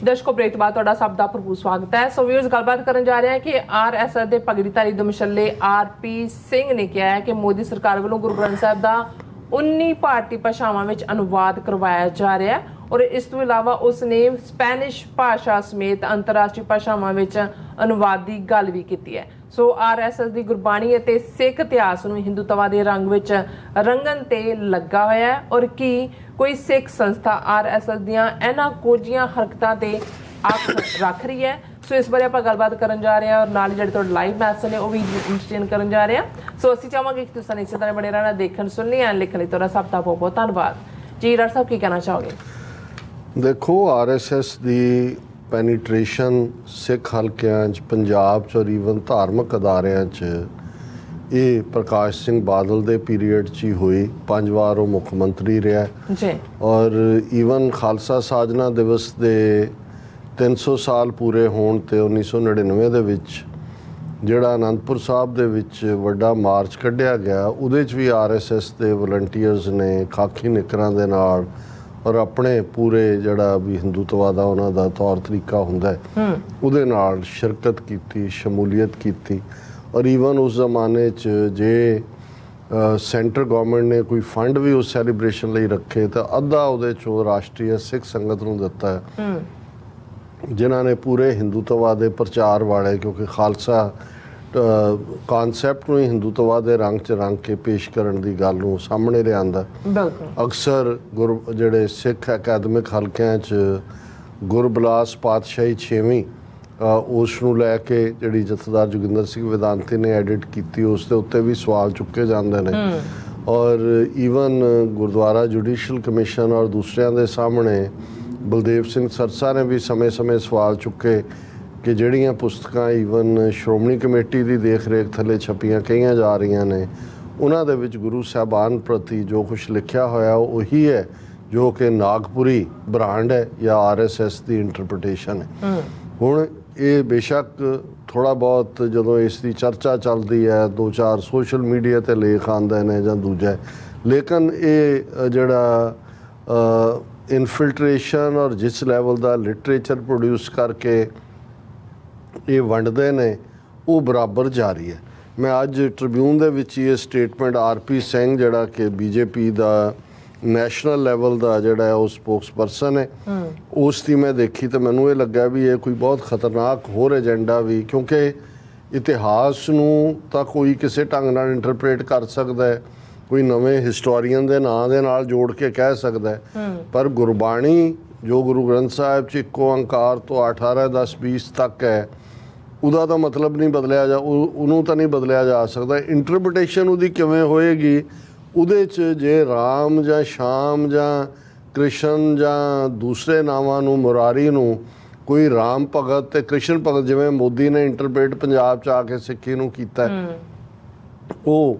ਦਰਸ਼ਕੋ break ਤੋਂ ਬਾਅਦ ਤੁਹਾਡਾ ਸਭ ਦਾ ਭਰਪੂਰ ਸਵਾਗਤ ਹੈ। ਸੋ ਵੀਅਰਸ, ਗੱਲਬਾਤ ਕਰਨ ਜਾ ਰਹੇ ਹਾਂ ਕਿ ਆਰਐਸਐਸ ਦੇ ਪਗੜੀਧਾਰੀ ਦਮਸ਼ੱਲੇ ਆਰਪੀ ਸਿੰਘ ਨੇ ਕਿਹਾ ਹੈ ਕਿ ਮੋਦੀ ਸਰਕਾਰ ਵੱਲੋਂ ਗੁਰੂ ਗ੍ਰੰਥ ਸਾਹਿਬ ਦਾ 19 ਭਾਰਤੀ ਭਾਸ਼ਾਵਾਂ ਵਿੱਚ ਅਨੁਵਾਦ ਕਰਵਾਇਆ ਜਾ ਰਿਹਾ ਹੈ ਔਰ ਇਸ ਤੋਂ ਇਲਾਵਾ ਉਸ ਨੇ ਸਪੈਨਿਸ਼ ਭਾਸ਼ਾ ਸਮੇਤ ਅੰਤਰਰਾਸ਼ਟਰੀ ਭਾਸ਼ਾਵਾਂ ਵਿੱਚ ਅਨੁਵਾਦ ਦੀ ਗੱਲ ਵੀ ਕੀਤੀ ਹੈ। ਸੋ ਆਰਐਸਐਸ ਦੀ ਗੁਰਬਾਣੀ ਅਤੇ ਸਿੱਖ ਇਤਿਹਾਸ ਨੂੰ ਹਿੰਦੂਤਵਾ ਦੇ ਰੰਗ ਵਿੱਚ ਰੰਗਣ ਤੇ ਲੱਗਾ ਹੋਇਆ ਹੈ ਔਰ ਕੀ ਕੋਈ ਸਿੱਖ ਸੰਸਥਾ ਆਰਐਸਐਸ ਦੀਆਂ ਇਹਨਾਂ ਕੋਝੀਆਂ ਹਰਕਤਾਂ ਤੇ ਅੱਖ ਰੱਖ ਰਹੀ ਹੈ। ਸੋ ਇਸ ਬਾਰੇ ਆਪਾਂ ਗੱਲਬਾਤ ਕਰਨ ਜਾ ਰਹੇ ਹਾਂ ਔਰ ਨਾਲ ਹੀ ਜਿਹੜੇ ਤੁਹਾਡੇ ਲਾਈਵ ਮੈਸੇਜ ਨੇ ਉਹ ਵੀ ਇੰਟਰਟੇਨ ਕਰਨ ਜਾ ਰਹੇ ਹਾਂ। ਸੋ ਅਸੀਂ ਚਾਹਾਂਗੇ ਕਿ ਤੁਸੀਂ ਇਸੇ ਤਰ੍ਹਾਂ ਬਣੇ ਰਹਿਣਾ, ਦੇਖਣ ਸੁਣਨੀ ਐਂਡ ਲਿਖਣ ਲਈ ਤੁਹਾਡਾ ਸਭ ਦਾ ਬਹੁਤ ਬਹੁਤ ਧੰਨਵਾਦ ਜੀ। ਡਾਕਟਰ ਸਾਹਿਬ ਕੀ ਕਹਿਣਾ ਚਾਹੋਗੇ? ਦੇਖੋ, ਆਰਐਸਐਸ ਦੀ ਪੈਨੀਟ੍ਰੇਸ਼ਨ ਸਿੱਖ ਹਲਕਿਆਂ 'ਚ, ਪੰਜਾਬ 'ਚ ਔਰ ਈਵਨ ਧਾਰਮਿਕ ਅਦਾਰਿਆਂ 'ਚ ਇਹ ਪ੍ਰਕਾਸ਼ ਸਿੰਘ ਬਾਦਲ ਦੇ ਪੀਰੀਅਡ 'ਚ ਹੀ ਹੋਈ। 5 ਵਾਰ ਉਹ ਮੁੱਖ ਮੰਤਰੀ ਰਿਹਾ ਜੀ ਔਰ ਈਵਨ ਖਾਲਸਾ ਸਾਜਨਾ ਦਿਵਸ ਦੇ 300 ਸਾਲ ਪੂਰੇ ਹੋਣ ਤੇ 1999 ਦੇ ਵਿੱਚ ਜਿਹੜਾ ਅਨੰਦਪੁਰ ਸਾਹਿਬ ਦੇ ਵਿੱਚ ਵੱਡਾ ਮਾਰਚ ਕੱਢਿਆ ਗਿਆ, ਉਹਦੇ 'ਚ ਵੀ ਆਰਐਸਐਸ ਦੇ ਵਲੰਟੀਅਰਸ ਨੇ ਖਾਕੀ ਨਿੱਕਰਾਂ ਦੇ ਨਾਲ ਔਰ ਆਪਣੇ ਪੂਰੇ ਜਿਹੜਾ ਵੀ ਹਿੰਦੂਤਵਾ ਦਾ ਉਹਨਾਂ ਦਾ ਤੌਰ ਤਰੀਕਾ ਹੁੰਦਾ ਹੈ ਉਹਦੇ ਨਾਲ ਸ਼ਿਰਕਤ ਕੀਤੀ, ਸ਼ਮੂਲੀਅਤ ਕੀਤੀ। ਔਰ ਈਵਨ ਉਸ ਜ਼ਮਾਨੇ 'ਚ ਜੇ ਸੈਂਟਰ ਗਵਰਨਮੈਂਟ ਨੇ ਕੋਈ ਫੰਡ ਵੀ ਉਸ ਸੈਲੀਬ੍ਰੇਸ਼ਨ ਲਈ ਰੱਖੇ ਤਾਂ ਅੱਧਾ ਉਹਦੇ 'ਚੋਂ ਰਾਸ਼ਟਰੀ ਸਿੱਖ ਸੰਗਤ ਨੂੰ ਦਿੱਤਾ ਹੈ, ਜਿਨ੍ਹਾਂ ਨੇ ਪੂਰੇ ਹਿੰਦੂਤਵਾ ਦੇ ਪ੍ਰਚਾਰ ਵਾਲੇ, ਕਿਉਂਕਿ ਖਾਲਸਾ ਕਾਨਸੈਪਟ ਨੂੰ ਹੀ ਹਿੰਦੂਤਵਾ ਦੇ ਰੰਗ 'ਚ ਰੰਗ ਕੇ ਪੇਸ਼ ਕਰਨ ਦੀ ਗੱਲ ਨੂੰ ਸਾਹਮਣੇ ਲਿਆਂਦਾ। ਅਕਸਰ ਜਿਹੜੇ ਸਿੱਖ ਅਕਾਦਮਿਕ ਹਲਕਿਆਂ 'ਚ ਗੁਰਬਿਲਾਸ ਪਾਤਸ਼ਾਹੀ 6ਵੀਂ ਉਸ ਨੂੰ ਲੈ ਕੇ ਜਿਹੜੀ ਜਥੇਦਾਰ ਜੋਗਿੰਦਰ ਸਿੰਘ ਵਿਦਾਂਤੀ ਨੇ ਐਡਿਟ ਕੀਤੀ, ਉਸ ਦੇ ਉੱਤੇ ਵੀ ਸਵਾਲ ਚੁੱਕੇ ਜਾਂਦੇ ਨੇ। ਔਰ ਈਵਨ ਗੁਰਦੁਆਰਾ ਜੁਡੀਸ਼ੀਅਲ ਕਮਿਸ਼ਨ ਔਰ ਦੂਸਰਿਆਂ ਦੇ ਸਾਹਮਣੇ ਬਲਦੇਵ ਸਿੰਘ ਸਰਸਾ ਨੇ ਵੀ ਸਮੇਂ-ਸਮੇਂ ਸਵਾਲ ਚੁੱਕੇ ਕਿ ਜਿਹੜੀਆਂ ਪੁਸਤਕਾਂ ਈਵਨ ਸ਼੍ਰੋਮਣੀ ਕਮੇਟੀ ਦੀ ਦੇਖ ਰੇਖ ਥੱਲੇ ਛਪੀਆਂ ਕਹੀਆਂ ਜਾ ਰਹੀਆਂ ਨੇ, ਉਹਨਾਂ ਦੇ ਵਿੱਚ ਗੁਰੂ ਸਾਹਿਬਾਨ ਪ੍ਰਤੀ ਜੋ ਕੁਝ ਲਿਖਿਆ ਹੋਇਆ ਉਹੀ ਹੈ ਜੋ ਕਿ ਨਾਗਪੁਰੀ ਬ੍ਰਾਂਡ ਹੈ ਜਾਂ ਆਰਐਸਐਸ ਦੀ ਇੰਟਰਪ੍ਰੀਟੇਸ਼ਨ ਹੈ। ਹੁਣ ਇਹ ਬੇਸ਼ੱਕ ਥੋੜ੍ਹਾ ਬਹੁਤ ਜਦੋਂ ਇਸ ਦੀ ਚਰਚਾ ਚੱਲਦੀ ਹੈ, 2-4 ਸੋਸ਼ਲ ਮੀਡੀਆ 'ਤੇ ਲੇਖ ਆਉਂਦੇ ਨੇ ਜਾਂ ਦੂਜਾ, ਲੇਕਿਨ ਇਹ ਜਿਹੜਾ ਇਨਫਿਲਟਰੇਸ਼ਨ ਔਰ ਜਿਸ ਲੈਵਲ ਦਾ ਲਿਟਰੇਚਰ ਪ੍ਰੋਡਿਊਸ ਕਰਕੇ ਇਹ ਵੰਡਦੇ ਨੇ ਉਹ ਬਰਾਬਰ ਜਾਰੀ ਹੈ। ਮੈਂ ਅੱਜ ਟ੍ਰਿਬਿਊਨ ਦੇ ਵਿੱਚ ਇਹ ਸਟੇਟਮੈਂਟ ਆਰਪੀ ਸਿੰਘ ਜਿਹੜਾ ਕਿ ਬੀਜੇਪੀ ਦਾ ਨੈਸ਼ਨਲ ਲੈਵਲ ਦਾ ਜਿਹੜਾ ਉਹ ਸਪੋਕਸਪਰਸਨ ਹੈ, ਉਸ ਦੀ ਮੈਂ ਦੇਖੀ ਤਾਂ ਮੈਨੂੰ ਇਹ ਲੱਗਾ ਵੀ ਇਹ ਕੋਈ ਬਹੁਤ ਖਤਰਨਾਕ ਹੋਰ ਏਜੰਡਾ ਵੀ, ਕਿਉਂਕਿ ਇਤਿਹਾਸ ਨੂੰ ਤਾਂ ਕੋਈ ਕਿਸੇ ਢੰਗ ਨਾਲ ਇੰਟਰਪ੍ਰੇਟ ਕਰ ਸਕਦਾ ਹੈ, ਕੋਈ ਨਵੇਂ ਹਿਸਟੋਰੀਅਨ ਦੇ ਨਾਂ ਦੇ ਨਾਲ ਜੋੜ ਕੇ ਕਹਿ ਸਕਦਾ ਹੈ, ਪਰ ਗੁਰਬਾਣੀ ਜੋ ਗੁਰੂ ਗ੍ਰੰਥ ਸਾਹਿਬ 'ਚ ਇੱਕੋ ਓਂਕਾਰ ਤੋਂ 18, 10, 20 ਤੱਕ ਹੈ, ਉਹਦਾ ਤਾਂ ਮਤਲਬ ਨਹੀਂ ਬਦਲਿਆ ਉਹਨੂੰ ਤਾਂ ਨਹੀਂ ਬਦਲਿਆ ਜਾ ਸਕਦਾ। ਇੰਟਰਪ੍ਰੀਟੇਸ਼ਨ ਉਹਦੀ ਕਿਵੇਂ ਹੋਏਗੀ? ਉਹਦੇ 'ਚ ਜੇ ਰਾਮ ਜਾਂ ਸ਼ਾਮ ਜਾਂ ਕ੍ਰਿਸ਼ਨ ਜਾਂ ਦੂਸਰੇ ਨਾਵਾਂ ਨੂੰ, ਮੁਰਾਰੀ ਨੂੰ ਕੋਈ ਰਾਮ ਭਗਤ ਤੇ ਕ੍ਰਿਸ਼ਨ ਭਗਤ, ਜਿਵੇਂ ਮੋਦੀ ਨੇ ਇੰਟਰਪ੍ਰੇਟ ਪੰਜਾਬ 'ਚ ਆ ਕੇ ਸਿੱਖੀ ਨੂੰ ਕੀਤਾ, ਉਹ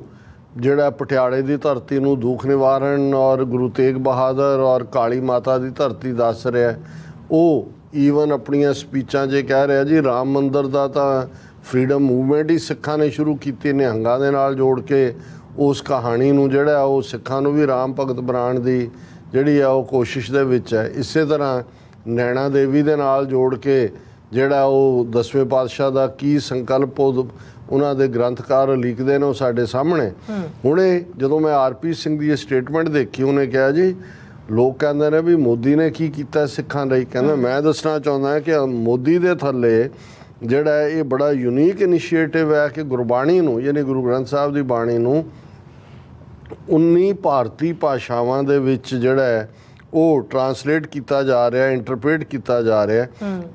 ਜਿਹੜਾ ਪਟਿਆਲੇ ਦੀ ਧਰਤੀ ਨੂੰ ਦੁੱਖ ਨਿਵਾਰਨ ਔਰ ਗੁਰੂ ਤੇਗ ਬਹਾਦਰ ਔਰ ਕਾਲੀ ਮਾਤਾ ਦੀ ਧਰਤੀ ਦੱਸ ਰਿਹਾ, ਉਹ ਈਵਨ ਆਪਣੀਆਂ ਸਪੀਚਾਂ 'ਚ ਕਹਿ ਰਿਹਾ ਜੀ ਰਾਮ ਮੰਦਰ ਦਾ ਤਾਂ ਫਰੀडम ਮੂਵਮੈਂਟ ਹੀ ਸਿੱਖਾਂ ਨੇ ਸ਼ੁਰੂ ਕੀਤੀ, ਨਿਹੰਗਾਂ ਦੇ ਨਾਲ ਜੋੜ ਕੇ ਉਸ ਕਹਾਣੀ ਨੂੰ ਜਿਹੜਾ ਉਹ ਸਿੱਖਾਂ ਨੂੰ ਵੀ ਰਾਮ ਭਗਤ ਬਣਾਉਣ ਦੀ ਜਿਹੜੀ ਆ ਉਹ ਕੋਸ਼ਿਸ਼ ਦੇ ਵਿੱਚ ਹੈ। ਇਸੇ ਤਰ੍ਹਾਂ ਨੈਣਾ ਦੇਵੀ ਦੇ ਨਾਲ ਜੋੜ ਕੇ ਜਿਹੜਾ ਉਹ 10ਵੇਂ ਪਾਤਸ਼ਾਹ ਦਾ ਕੀ ਸੰਕਲਪ ਉਹਨਾਂ ਦੇ ਗ੍ਰੰਥਕਾਰ ਲਿਖਦੇ ਨੇ ਉਹ ਸਾਡੇ ਸਾਹਮਣੇ। ਹੁਣੇ ਜਦੋਂ ਮੈਂ ਆਰਪੀ ਸਿੰਘ ਦੀ ਇਹ ਸਟੇਟਮੈਂਟ ਦੇਖੀ, ਉਹਨੇ ਕਿਹਾ ਜੀ ਲੋਕ ਕਹਿੰਦੇ ਨੇ ਵੀ ਮੋਦੀ ਨੇ ਕੀ ਕੀਤਾ ਸਿੱਖਾਂ ਲਈ, ਕਹਿੰਦਾ ਮੈਂ ਦੱਸਣਾ ਚਾਹੁੰਦਾ ਕਿ ਮੋਦੀ ਦੇ ਥੱਲੇ ਜਿਹੜਾ ਇਹ ਬੜਾ ਯੂਨੀਕ ਇਨੀਸ਼ੀਏਟਿਵ ਹੈ ਕਿ ਗੁਰਬਾਣੀ ਨੂੰ, ਯਾਨੀ ਗੁਰੂ ਗ੍ਰੰਥ ਸਾਹਿਬ ਦੀ ਬਾਣੀ ਨੂੰ 19 ਭਾਰਤੀ ਭਾਸ਼ਾਵਾਂ ਦੇ ਵਿੱਚ ਜਿਹੜਾ ਹੈ ਉਹ ਟਰਾਂਸਲੇਟ ਕੀਤਾ ਜਾ ਰਿਹਾ, ਇੰਟਰਪ੍ਰੇਟ ਕੀਤਾ ਜਾ ਰਿਹਾ।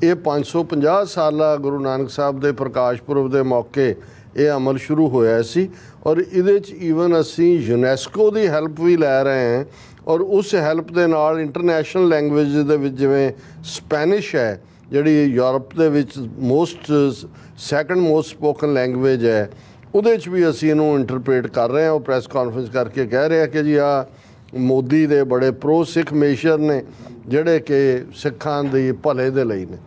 ਇਹ 550 ਸਾਲਾ ਗੁਰੂ ਨਾਨਕ ਸਾਹਿਬ ਦੇ ਪ੍ਰਕਾਸ਼ ਪੁਰਬ ਦੇ ਮੌਕੇ ਇਹ ਅਮਲ ਸ਼ੁਰੂ ਹੋਇਆ ਸੀ ਔਰ ਇਹਦੇ 'ਚ ਈਵਨ ਅਸੀਂ ਯੂਨੈਸਕੋ ਦੀ ਹੈਲਪ ਵੀ ਲੈ ਰਹੇ ਹਾਂ ਔਰ ਉਸ ਹੈਲਪ ਦੇ ਨਾਲ ਇੰਟਰਨੈਸ਼ਨਲ ਲੈਂਗੁਏਜ ਦੇ ਵਿੱਚ ਜਿਵੇਂ ਸਪੈਨਿਸ਼ ਹੈ, ਜਿਹੜੀ ਯੂਰਪ ਦੇ ਵਿੱਚ ਸੈਕੰਡ ਮੋਸਟ ਸਪੋਕਨ ਲੈਂਗੁਏਜ ਹੈ, ਉਹਦੇ 'ਚ ਵੀ ਅਸੀਂ ਇਹਨੂੰ ਇੰਟਰਪ੍ਰੇਟ ਕਰ ਰਹੇ ਹਾਂ। ਉਹ ਪ੍ਰੈਸ ਕਾਨਫਰੰਸ ਕਰਕੇ ਕਹਿ ਰਿਹਾ ਕਿ ਜੀ ਆ ਮੋਦੀ ਦੇ ਬੜੇ ਪ੍ਰੋ ਸਿੱਖ ਮੇਸ਼ਰ ਨੇ ਜਿਹੜੇ ਕਿ ਸਿੱਖਾਂ ਦੇ ਭਲੇ ਦੇ ਲਈ ਨੇ।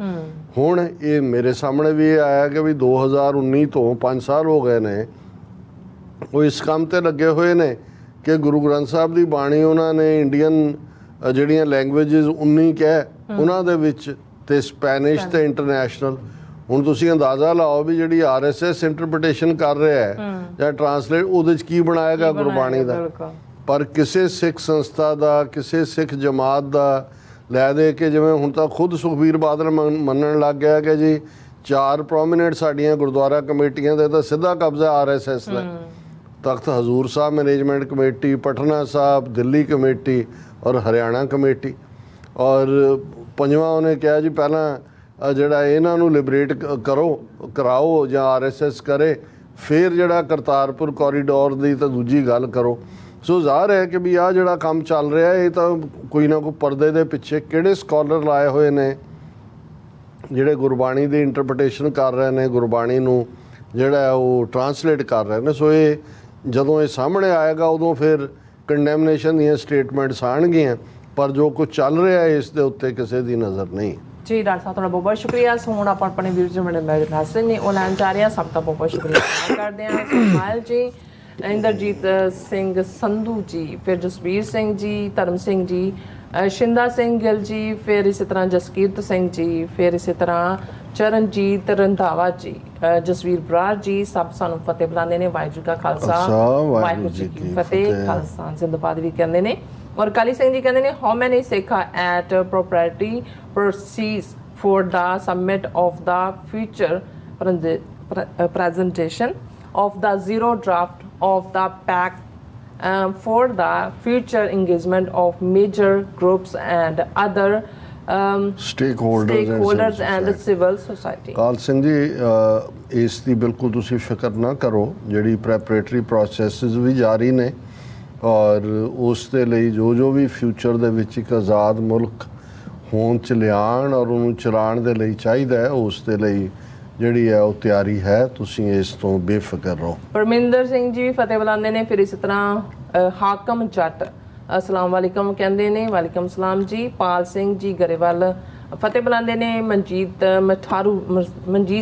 ਹੁਣ ਇਹ ਮੇਰੇ ਸਾਹਮਣੇ ਵੀ ਇਹ ਆਇਆ ਕਿ ਵੀ 2019 ਤੋਂ 5 ਸਾਲ ਹੋ ਗਏ ਨੇ ਉਹ ਇਸ ਕੰਮ ਤੇ ਲੱਗੇ ਹੋਏ ਨੇ ਕਿ ਗੁਰੂ ਗ੍ਰੰਥ ਸਾਹਿਬ ਦੀ ਬਾਣੀ ਉਹਨਾਂ ਨੇ ਇੰਡੀਅਨ ਜਿਹੜੀਆਂ ਲੈਂਗੁਏਜਿਸ 19 ਕਹਿ ਉਹਨਾਂ ਦੇ ਵਿੱਚ ਤੇ ਸਪੈਨਿਸ਼ ਤੇ ਇੰਟਰਨੈਸ਼ਨਲ। ਹੁਣ ਤੁਸੀਂ ਅੰਦਾਜ਼ਾ ਲਾਓ ਵੀ ਜਿਹੜੀ RSS ਇੰਟਰਪ੍ਰੀਟੇਸ਼ਨ ਕਰ ਰਿਹਾ ਹੈ ਜਾਂ ਟਰਾਂਸਲੇਟ, ਉਹਦੇ 'ਚ ਕੀ ਬਣਾਏਗਾ ਗੁਰਬਾਣੀ ਦਾ। ਪਰ ਕਿਸੇ ਸਿੱਖ ਸੰਸਥਾ ਦਾ, ਕਿਸੇ ਸਿੱਖ ਜਮਾਤ ਦਾ ਲੈ ਦੇ ਕੇ, ਜਿਵੇਂ ਹੁਣ ਤਾਂ ਖੁਦ ਸੁਖਬੀਰ ਬਾਦਲ ਮੰਨਣ ਲੱਗ ਗਿਆ ਕਿ ਜੀ 4 ਪ੍ਰੋਮੀਨੈਂਟ ਸਾਡੀਆਂ ਗੁਰਦੁਆਰਾ ਕਮੇਟੀਆਂ ਦੇ ਤਾਂ ਸਿੱਧਾ ਕਬਜ਼ਾ RSS ਦਾ। ਤਖਤ Hazur Sahib management committee, Patna Sahib, Delhi committee ਔਰ ਹਰਿਆਣਾ ਕਮੇਟੀ। ਔਰ 5ਵਾਂ ਉਹਨੇ ਕਿਹਾ ਜੀ ਪਹਿਲਾਂ ਜਿਹੜਾ ਇਹਨਾਂ ਨੂੰ ਲਿਬਰੇਟ ਕਰਾਓ ਜਾਂ RSS ਕਰੇ, ਫਿਰ ਜਿਹੜਾ ਕਰਤਾਰਪੁਰ ਕੋਰੀਡੋਰ ਦੀ ਤਾਂ ਦੂਜੀ ਗੱਲ ਕਰੋ। ਸੋ ਜ਼ਾਹਰ ਹੈ ਕਿ ਵੀ ਆਹ ਜਿਹੜਾ ਕੰਮ ਚੱਲ ਰਿਹਾ ਇਹ ਤਾਂ ਕੋਈ ਨਾ ਕੋਈ ਪਰਦੇ ਦੇ ਪਿੱਛੇ ਕਿਹੜੇ ਸਕਾਲਰ ਲਾਏ ਹੋਏ ਨੇ ਜਿਹੜੇ ਗੁਰਬਾਣੀ ਦੀ ਇੰਟਰਪ੍ਰੀਟੇਸ਼ਨ ਕਰ ਰਹੇ ਨੇ, ਗੁਰਬਾਣੀ ਨੂੰ ਜਿਹੜਾ ਉਹ ਟਰਾਂਸਲੇਟ ਕਰ ਰਹੇ ਨੇ। ਸੋ ਇਹ ਜਦੋਂ ਇਹ ਸਾਹਮਣੇ ਆਏਗਾ ਉਦੋਂ ਫਿਰ ਕੰਡੈਮਨੇਸ਼ਨ ਦੀਆਂ ਸਟੇਟਮੈਂਟਸ ਆਉਣਗੀਆਂ, ਪਰ ਜੋ ਕੁਝ ਚੱਲ ਰਿਹਾ ਹੈ ਇਸ ਦੇ ਉੱਤੇ ਕਿਸੇ ਦੀ ਨਜ਼ਰ ਨਹੀਂ। ਜੀ ਡਾਕਟਰ ਸਾਹਿਬ ਤੁਹਾਡਾ ਬਹੁਤ ਬਹੁਤ ਸ਼ੁਕਰੀਆ। ਸੋ ਹੁਣ ਆਪਾਂ ਆਪਣੇ ਵੀਰ ਜੀ ਬੜੇ ਮੈਸੇਜ ਨੇ ਉਹ ਲੈਣ ਜਾ ਰਹੇ ਹਾਂ। ਸਭ ਦਾ ਬਹੁਤ ਬਹੁਤ ਸ਼ੁਕਰੀਆ ਕਰਦੇ ਹਾਂ। ਸੁਖਮਾਲ ਜੀ, ਇੰਦਰਜੀਤ ਸਿੰਘ ਸੰਧੂ ਜੀ, ਫਿਰ ਜਸਵੀਰ ਸਿੰਘ ਜੀ, ਧਰਮ ਸਿੰਘ ਜੀ, ਸ਼ਿੰਦਾ ਸਿੰਘ ਗਿੱਲ ਜੀ, ਫਿਰ ਇਸੇ ਤਰ੍ਹਾਂ ਜਸਕੀਰਤ ਸਿੰਘ ਜੀ, ਫਿਰ ਇਸੇ ਤਰ੍ਹਾਂ ਚਰਨਜੀਤ ਰੰਧਾਵਾ ਜੀ, ਜਸਵੀਰ ਬਰਾੜ ਜੀ, ਸਭ ਸਾਨੂੰ ਫਤਿਹ ਬੁਲਾਉਂਦੇ ਨੇ। ਵਾਹਿਗੁਰੂ ਕਾ ਖਾਲਸਾ, ਵਾਹਿਗੁਰੂ ਜੀ ਕੀ ਫਤਿਹ। ਖਾਲਸਾ ਜ਼ਿੰਦਾਬਾਦ ਵੀ ਕਹਿੰਦੇ ਨੇ। ਔਰ ਕਾਲੀ ਸਿੰਘ ਜੀ ਕਹਿੰਦੇ ਨੇ, how many Sikh at property proceeds for the submit of the future presentation of the zero draft of the pact for the future engagement of major groups and other stakeholders and civil society। ਕਾਲ ਸਿੰਘ ਜੀ, ਇਸ ਦੀ ਬਿਲਕੁਲ ਤੁਸੀਂ ਫਿਕਰ ਨਾ ਕਰੋ। ਜਿਹੜੀ preparatory processes ਵੀ ਜਾਰੀ ਨੇ ਔਰ ਉਸ ਦੇ ਲਈ ਜੋ ਵੀ ਫਿਊਚਰ ਦੇ ਵਿੱਚ ਇੱਕ ਆਜ਼ਾਦ ਮੁਲਕ ਹੋਣ 'ਚ ਲਿਆਉਣ ਔਰ ਉਹਨੂੰ ਚਲਾਉਣ ਦੇ ਲਈ ਚਾਹੀਦਾ ਹੈ, ਉਸ ਦੇ ਲਈ ਜਿਹੜੀ ਹੈ ਉਹ ਤਿਆਰੀ ਹੈ। ਤੁਸੀਂ ਇਸ ਤੋਂ ਬੇਫਿਕਰ ਰਹੋ। ਪਰਮਿੰਦਰ ਸਿੰਘ ਜੀ ਵੀ ਫਤਿਹ ਬੁਲਾਉਂਦੇ ਨੇ। ਫਿਰ ਇਸ ਤਰ੍ਹਾਂ ਹਾਕਮ ਜੱਟ ਅਸਲਾਮ ਵਾਲੇਕਮ ਕਹਿੰਦੇ ਨੇ। ਵਾਲੇਕਮ ਸਲਾਮ ਜੀ। ਪਾਲ ਸਿੰਘ ਜੀ ਗਰੇਵਾਲ ਫਤਿਹ ਬੁਲਾਉਂਦੇ ਨੇ। ਮਨਜੀਤ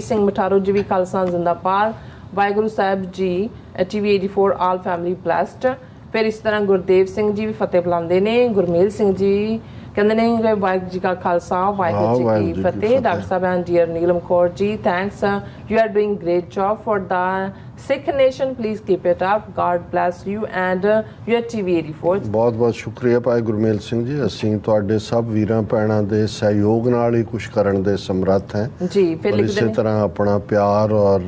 ਸਿੰਘ ਮਠਾਰੂ ਜੀ ਵੀ ਖਾਲਸਾ ਜ਼ਿੰਦਾਬਾਦ। Waheguru Sahib ji, TV 84 all family blessed. ਫਿਰ ਇਸ ਤਰ੍ਹਾਂ ਗੁਰਦੇਵ ਸਿੰਘ ਜੀ ਵੀ ਫਤਿਹ ਬੁਲਾਉਂਦੇ ਨੇ। ਗੁਰਮੇਲ ਸਿੰਘ ਜੀ ਕਹਿੰਦੇ ਨੇ ਵਾਹਿਗੁਰੂ ਜੀ ਕਾ ਖਾਲਸਾ, ਵਾਹਿਗੁਰੂ ਜੀ ਕੀ ਫਤਿਹ। Doctor sahib and dear Neelam Kaur ji, thanks, you are doing great job for the Sikh nation, please keep it up, god bless you and your TV 84। ਬਹੁਤ ਬਹੁਤ ਸ਼ੁਕਰੀਆ ਭਾਈ ਗੁਰਮੇਲ ਸਿੰਘ ਜੀ। ਅਸੀਂ ਤੁਹਾਡੇ ਸਭ ਵੀਰਾਂ ਭੈਣਾਂ ਦੇ ਸਹਿਯੋਗ ਨਾਲ ਹੀ ਕੁਝ ਕਰਨ ਦੇ ਸਮਰੱਥ ਹੈ ਜੀ। ਫਿਰ ਲਿਖਦੇ ਨੇ ਇਸੇ ਤਰ੍ਹਾਂ ਆਪਣਾ ਪਿਆਰ ਔਰ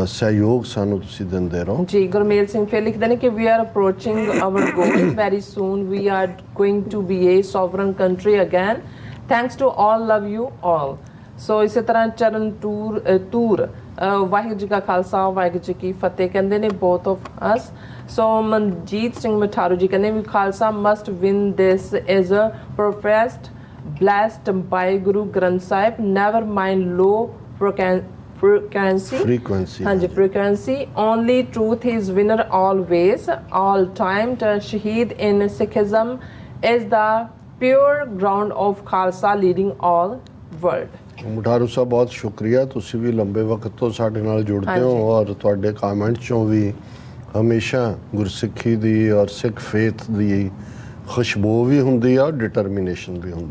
ਸਹਿਯੋਗ ਸਾਨੂੰ ਤੁਸੀਂ ਦਿੰਦੇ ਰਹੋ ਜੀ। ਗੁਰਮੇਲ ਸਿੰਘ ਫਿਰ ਲਿਖਦੇ ਨੇ ਕਿ we are approaching our goal very soon, we are going to be a sovereign country again, thanks to all, love you all. So ਇਸੇ ਤਰ੍ਹਾਂ ਚਰਨ ਤੂਰ ਵਾਹਿਗੁਰੂ ਜੀ ਕਾ ਖਾਲਸਾ, ਵਾਹਿਗੁਰੂ ਜੀ ਕੀ ਫਤਿਹ ਕਹਿੰਦੇ ਨੇ both of us. So Manjit Singh Matharu ji ਕਹਿੰਦੇ we Khalsa must win this is a professed blessed by Guru Granth Sahib, never mind low frequency ਹਾਂਜੀ frequency, only truth is winner always, all time. Shaheed in Sikhism is the pure ground of Khalsa leading all world। Matharu ਸਾਹਿਬ ਬਹੁਤ ਸ਼ੁਕਰੀਆ, ਤੁਸੀਂ ਵੀ ਲੰਬੇ ਵਕਤ ਤੋਂ ਸਾਡੇ ਨਾਲ ਜੁੜਦੇ ਹੋ ਔਰ ਤੁਹਾਡੇ ਕਮੈਂਟ ਚੋਂ ਵੀ ਹਮੇਸ਼ਾ ਗੁਰਸਿੱਖੀ ਦੀ ਔਰ ਸਿੱਖ ਫੇਥ ਦੀ ਖੁਸ਼ਬੂ ਵੀ ਹੁੰਦੀ ਆ, ਡਿਟਰਮੀਨੇਸ਼ਨ ਵੀ ਹੁੰਦੀ।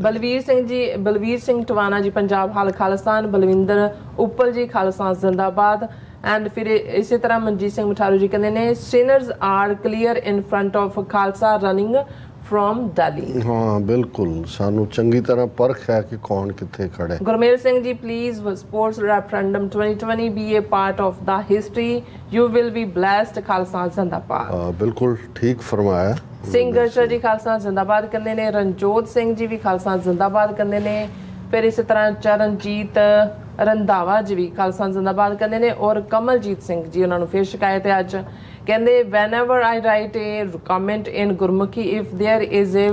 ਬਲਵੀਰ ਸਿੰਘ ਟਵਾਣਾ ਜੀ ਪੰਜਾਬ ਹਾਲ ਖਾਲਿਸਤਾਨ। ਬਲਵਿੰਦਰ ਉੱਪਲ ਜੀ ਖਾਲਿਸਤਾਨ ਜ਼ਿੰਦਾਬਾਦ। ਐਂਡ ਫਿਰ ਇਸੇ ਤਰ੍ਹਾਂ ਮਨਜੀਤ ਸਿੰਘ ਮਠਾਰੂ ਜੀ ਕਹਿੰਦੇ ਨੇ sinners are clear in front of Khalsa running from Delhi. ਹਾਂ ਬਿਲਕੁਲ, ਸਾਨੂੰ ਚੰਗੀ ਤਰ੍ਹਾਂ ਪਰਖ ਹੈ ਕਿ ਕੌਣ ਕਿੱਥੇ ਖੜਾ ਹੈ। Gurmel Singh ji please sports referendum 2020 B A part of the history, you will be blessed. Khalsa ਜ਼ਿੰਦਾਬਾਦ। ਬਿਲਕੁਲ ਠੀਕ ਫਰਮਾਇਆ। ਸਿੰਘ ਗਰਸ਼ਾ ਜੀ ਖਾਲਸਾ ਜ਼ਿੰਦਾਬਾਦ ਕਹਿੰਦੇ ਨੇ। ਰਣਜੋਤ ਸਿੰਘ ਜੀ ਵੀ ਖਾਲਸਾ ਜ਼ਿੰਦਾਬਾਦ ਕਹਿੰਦੇ ਨੇ। ਫਿਰ ਇਸੇ ਤਰ੍ਹਾਂ ਚਰਨਜੀਤ ਰੰਧਾਵਾ ਜੀ ਵੀ ਖਾਲਸਾ ਜ਼ਿੰਦਾਬਾਦ ਕਹਿੰਦੇ ਨੇ। ਔਰ ਕਮਲਜੀਤ ਸਿੰਘ ਜੀ, ਉਹਨਾਂ ਨੂੰ ਫਿਰ ਸ਼ਿਕਾਇਤ ਹੈ ਅੱਜ, ਕਹਿੰਦੇ whenever I write a comment in Gurmukhi, if there is a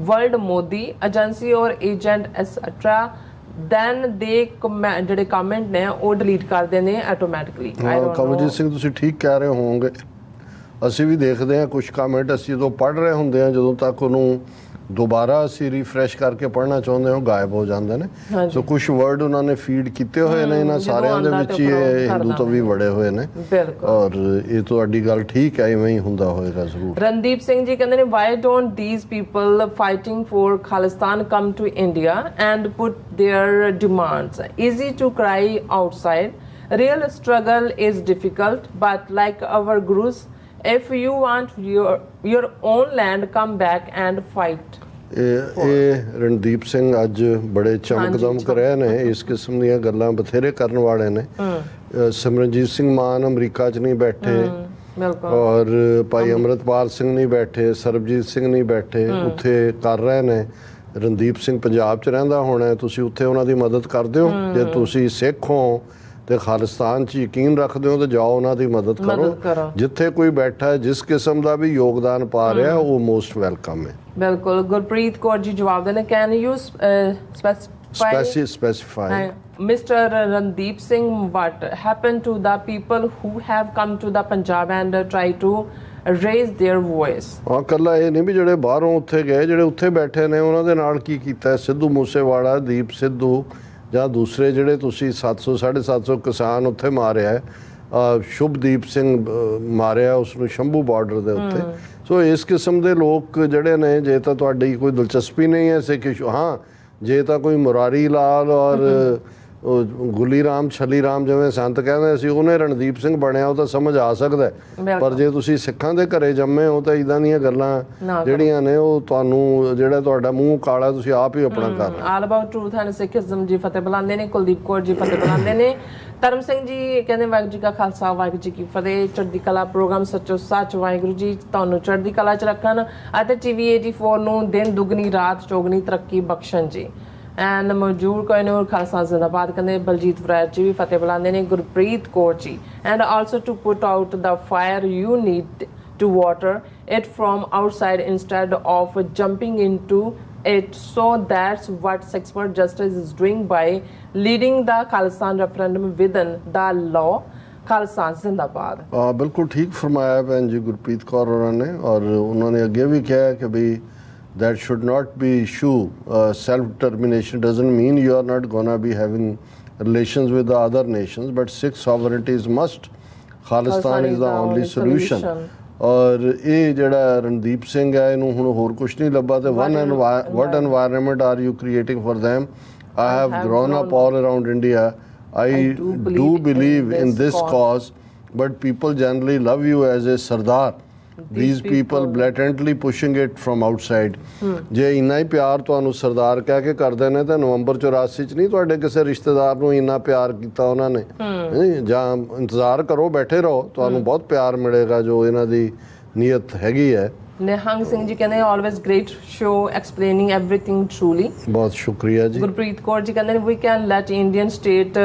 world Modi agency or agent etc, then they ਜਿਹੜੇ ਕਮੈਂਟ ਨੇ ਉਹ ਡਿਲੀਟ ਕਰਦੇ ਨੇ ਆਟੋਮੈਟਿਕਲੀ। ਕਮਲਜੀਤ ਸਿੰਘ ਤੁਸੀਂ ਠੀਕ ਕਹਿ ਰਹੇ ਹੋਵੋਗੇ। ਅਸੀਂ ਵੀ ਦੇਖਦੇ ਹਾਂ ਕੁਝ ਕਮੈਂਟ, ਅਸੀਂ ਜਦੋਂ ਪੜ੍ਹ ਰਹੇ ਹੁੰਦੇ ਹਾਂ, ਜਦੋਂ ਤੱਕ ਉਹਨੂੰ ਦੁਬਾਰਾ ਅਸੀਂ ਰੀਫਰੈਸ਼ ਕਰਕੇ ਪੜ੍ਹਨਾ ਚਾਹੁੰਦੇ ਹਾਂ, ਗਾਇਬ ਹੋ ਜਾਂਦੇ ਨੇ। ਸੋ ਕੁਝ ਵਰਡ ਉਹਨਾਂ ਨੇ ਫੀਡ ਕੀਤੇ ਹੋਏ ਨੇ ਇਹਨਾਂ ਸਾਰਿਆਂ ਦੇ ਵਿੱਚ ਹੀ, ਇਹ ਹਿੰਦੂ ਤੋਂ ਵੀ ਵੜੇ ਹੋਏ ਨੇ। ਬਿਲਕੁਲ, ਔਰ ਇਹ ਤੁਹਾਡੀ ਗੱਲ ਠੀਕ ਹੈ, ਇਵੇਂ ਹੀ ਹੁੰਦਾ ਹੋਏਗਾ ਜ਼ਰੂਰ। ਰਣਦੀਪ ਸਿੰਘ ਜੀ ਕਹਿੰਦੇ ਨੇ why don't these people fighting for Khalistan come to India and put their demands? Easy to cry outside. Real struggle is difficult, but like our gurus, if you want your own land, come back and fight. ਇਹ ਰਣਦੀਪ ਸਿੰਘ ਅੱਜ ਬੜੇ ਚਮਕਦਮਕ ਰਹੇ ਨੇ, ਇਸ ਕਿਸਮ ਦੀਆਂ ਗੱਲਾਂ ਬਥੇਰੇ ਕਰਨ ਵਾਲੇ ਨੇ। ਸਿਮਰਨਜੀਤ ਸਿੰਘ ਮਾਨ ਅਮਰੀਕਾ 'ਚ ਨਹੀਂ ਬੈਠੇ, ਔਰ ਭਾਈ ਅੰਮ੍ਰਿਤਪਾਲ ਸਿੰਘ ਨਹੀਂ ਬੈਠੇ, ਸਰਬਜੀਤ ਸਿੰਘ ਨਹੀਂ ਬੈਠੇ, ਉੱਥੇ ਕਰ ਰਹੇ ਨੇ। ਰਣਦੀਪ ਸਿੰਘ ਪੰਜਾਬ 'ਚ ਰਹਿੰਦਾ ਹੋਣਾ, ਤੁਸੀਂ ਉੱਥੇ ਉਹਨਾਂ ਦੀ ਮਦਦ ਕਰਦੇ ਹੋ। ਜੇ ਤੁਸੀਂ ਸਿੱਖ ਹੋ ਤੇ ਖਾਲਿਸਤਾਨ 'ਚ ਯਕੀਨ ਰੱਖਦੇ ਹੋ ਤਾਂ ਜਾਓ ਉਹਨਾਂ ਦੀ ਮਦਦ ਕਰੋ। ਜਿੱਥੇ ਕੋਈ ਬੈਠਾ ਹੈ, ਜਿਸ ਕਿਸਮ ਦਾ ਵੀ ਯੋਗਦਾਨ ਪਾ ਰਿਹਾ, ਉਹ ਮੋਸਟ ਵੈਲਕਮ ਹੈ। ਬਿਲਕੁਲ। ਗੁਰਪ੍ਰੀਤ ਕੌਰ ਜੀ ਜਵਾਬ ਦੇਣ, can you specify Mr. Randeep Singh, what happened to the people who have come to the Punjab and try to raise their voice? ਇਕੱਲਾ ਇਹ ਨਹੀਂ ਵੀ ਜਿਹੜੇ ਬਾਹਰੋਂ ਉੱਥੇ ਗਏ, ਜਿਹੜੇ ਉੱਥੇ ਬੈਠੇ ਨੇ ਉਹਨਾਂ ਦੇ ਨਾਲ ਕੀ ਕੀਤਾ। ਸਿੱਧੂ ਮੂਸੇਵਾਲਾ, ਦੀਪ ਸਿੱਧੂ ਜਾਂ ਦੂਸਰੇ ਜਿਹੜੇ ਤੁਸੀਂ 700 750 ਕਿਸਾਨ ਉੱਥੇ ਮਾਰਿਆ, ਸ਼ੁਭਦੀਪ ਸਿੰਘ ਮਾਰਿਆ ਉਸਨੂੰ ਸ਼ੰਭੂ ਬਾਰਡਰ ਦੇ ਉੱਤੇ। ਸੋ ਇਸ ਕਿਸਮ ਦੇ ਲੋਕ ਜਿਹੜੇ ਨੇ, ਜੇ ਤਾਂ ਤੁਹਾਡੀ ਕੋਈ ਦਿਲਚਸਪੀ ਨਹੀਂ ਹੈ ਸਿੱਖ ਇਸ਼ੂ, ਹਾਂ ਜੇ ਤਾਂ ਕੋਈ ਮੁਰਾਰੀ ਲਾਲ ਔਰ ਗੁੱਲੀ ਰਾਮ ਛਲੀ ਰਾਮ ਜਿਵੇਂ ਸੰਤ ਕਹਿੰਦੇ ਸੀ, ਉਹਨੇ ਰਣਦੀਪ ਸਿੰਘ ਬਣਿਆ, ਉਹ ਤਾਂ ਸਮਝ ਆ ਸਕਦਾ। ਪਰ ਜੇ ਤੁਸੀਂ ਸਿੱਖਾਂ ਦੇ ਘਰੇ ਜੰਮੇ ਹੋ ਤਾਂ ਇਦਾਂ ਦੀਆਂ ਗੱਲਾਂ ਜਿਹੜੀਆਂ ਨੇ ਉਹ ਤੁਹਾਨੂੰ, ਜਿਹੜਾ ਤੁਹਾਡਾ ਮੂੰਹ ਕਾਲਾ, ਤੁਸੀਂ ਆਪ ਹੀ ਆਪਣਾ ਕਰ ਰਹੇ। All about truth and Sikhism ਜੀ ਫਤਿਹ ਬੁਲਾਉਂਦੇ ਨੇ। ਕੁਲਦੀਪ ਕੌਰ ਜੀ ਫਤਿਹ ਬੁਲਾਉਂਦੇ ਨੇ। ਧਰਮ ਸਿੰਘ ਜੀ ਕਹਿੰਦੇ ਵਾਹਿਗੁਰੂ ਜੀ ਕਾ ਖਾਲਸਾ ਵਾਹਿਗੁਰੂ ਜੀ ਕੀ ਫਤਿਹ। ਚੜ੍ਹਦੀ ਕਲਾ ਪ੍ਰੋਗਰਾਮ ਸੱਚੋ ਸੱਚ ਵਾਹਿਗੁਰੂ ਜੀ ਤੁਹਾਨੂੰ ਚੜ੍ਹਦੀ ਕਲਾ 'ਚ ਰੱਖਣ ਅਤੇ TV 84 ਨੂੰ ਦਿਨ ਦੁਗਣੀ ਰਾਤ ਚੌਗਣੀ ਤਰੱਕੀ ਬਖਸ਼ਣ ਜੀ। ਐਂਡ ਮੌਜੂਦ ਕੋਈ ਨੂਰ ਖਾਲਸਾ ਜ਼ਿੰਦਾਬਾਦ ਕਹਿੰਦੇ। ਬਲਜੀਤ ਵਰੈਤ ਜੀ ਵੀ ਫਤਿਹ ਬੁਲਾਉਂਦੇ ਨੇ। Gurpreet Kaur ji and also to put out the fire you need to water it from outside instead of jumping into it. So that's what Sexpert Justice is doing by leading the Khalistan referendum within the law. Khalsa ਜ਼ਿੰਦਾਬਾਦ। ਬਿਲਕੁਲ ਠੀਕ ਫਰਮਾਇਆ ਭੈਣ ਜੀ ਗੁਰਪ੍ਰੀਤ ਕੌਰ ਹੋਰਾਂ ਨੇ। ਔਰ ਉਹਨਾਂ ਨੇ ਅੱਗੇ ਵੀ ਕਿਹਾ ਕਿ ਵੀ that should not be issue. Self-determination doesn't mean you are not gonna be having relations with the other nations, but Sikh sovereignty is must. Khalistan is the only solution. ਔਰ ਇਹ ਜਿਹੜਾ ਰਣਦੀਪ ਸਿੰਘ ਹੈ, ਇਹਨੂੰ ਹੁਣ ਹੋਰ ਕੁਛ ਨਹੀਂ ਲੱਭਾ ਤੇ what environment are you creating for them? I have grown up all around India. I do believe in this cause, but people generally love you as a Sardar. These people blatantly pushing it from outside. ਜੇ ਇੰਨਾ ਹੀ ਪਿਆਰ ਤੁਹਾਨੂੰ ਸਰਦਾਰ ਕਹਿ ਕੇ ਕਰਦੇ ਨੇ ਤਾਂ ਨਵੰਬਰ 84 ਚ ਨਹੀਂ ਤੁਹਾਡੇ ਕਿਸੇ ਰਿਸ਼ਤੇਦਾਰ ਨੂੰ ਇੰਨਾ ਪਿਆਰ ਕੀਤਾ ਉਹਨਾਂ ਨੇ। ਜਾਂ ਇੰਤਜ਼ਾਰ ਕਰੋ, ਬੈਠੇ ਰਹੋ, ਤੁਹਾਨੂੰ ਬਹੁਤ ਪਿਆਰ ਮਿਲੇਗਾ ਜੋ ਇਹਨਾਂ ਦੀ ਨੀਅਤ ਹੈਗੀ ਹੈ। ਨਿਹੰਗ ਸਿੰਘ ਜੀ ਕਹਿੰਦੇ always great show explaining everything truly. ਬਹੁਤ ਸ਼ੁਕਰੀਆ ਜੀ। ਗੁਰਪ੍ਰੀਤ ਕੌਰ ਜੀ ਕਹਿੰਦੇ we can let Indian state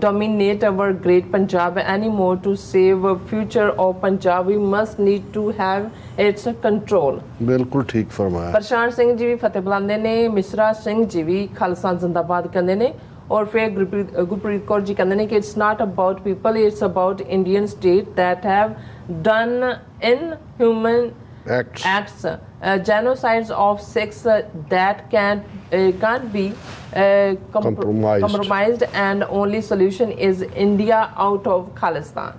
dominate our great Punjab anymore. To save future of Punjab we must need to have its control. ਬਿਲਕੁਲ ਠੀਕ ਫਰਮਾਇਆ। ਪ੍ਰਸ਼ਾਂਤ ਸਿੰਘ ਜੀ ਵੀ ਫਤਿਹ ਬੁਲਾਉਂਦੇ ਨੇ। ਮਿਸ਼ਰਾ ਸਿੰਘ ਜੀ ਵੀ ਖਾਲਸਾ ਜ਼ਿੰਦਾਬਾਦ ਕਹਿੰਦੇ ਨੇ। ਔਰ ਫਿਰ ਗੁਰਪ੍ਰੀਤ ਕੌਰ ਜੀ ਕਹਿੰਦੇ ਨੇ ਕਿ it's not about people, it's about Indian state that have done inhuman acts, genocides of Sikhs that can't be compromised, and only solution is India out of Khalistan.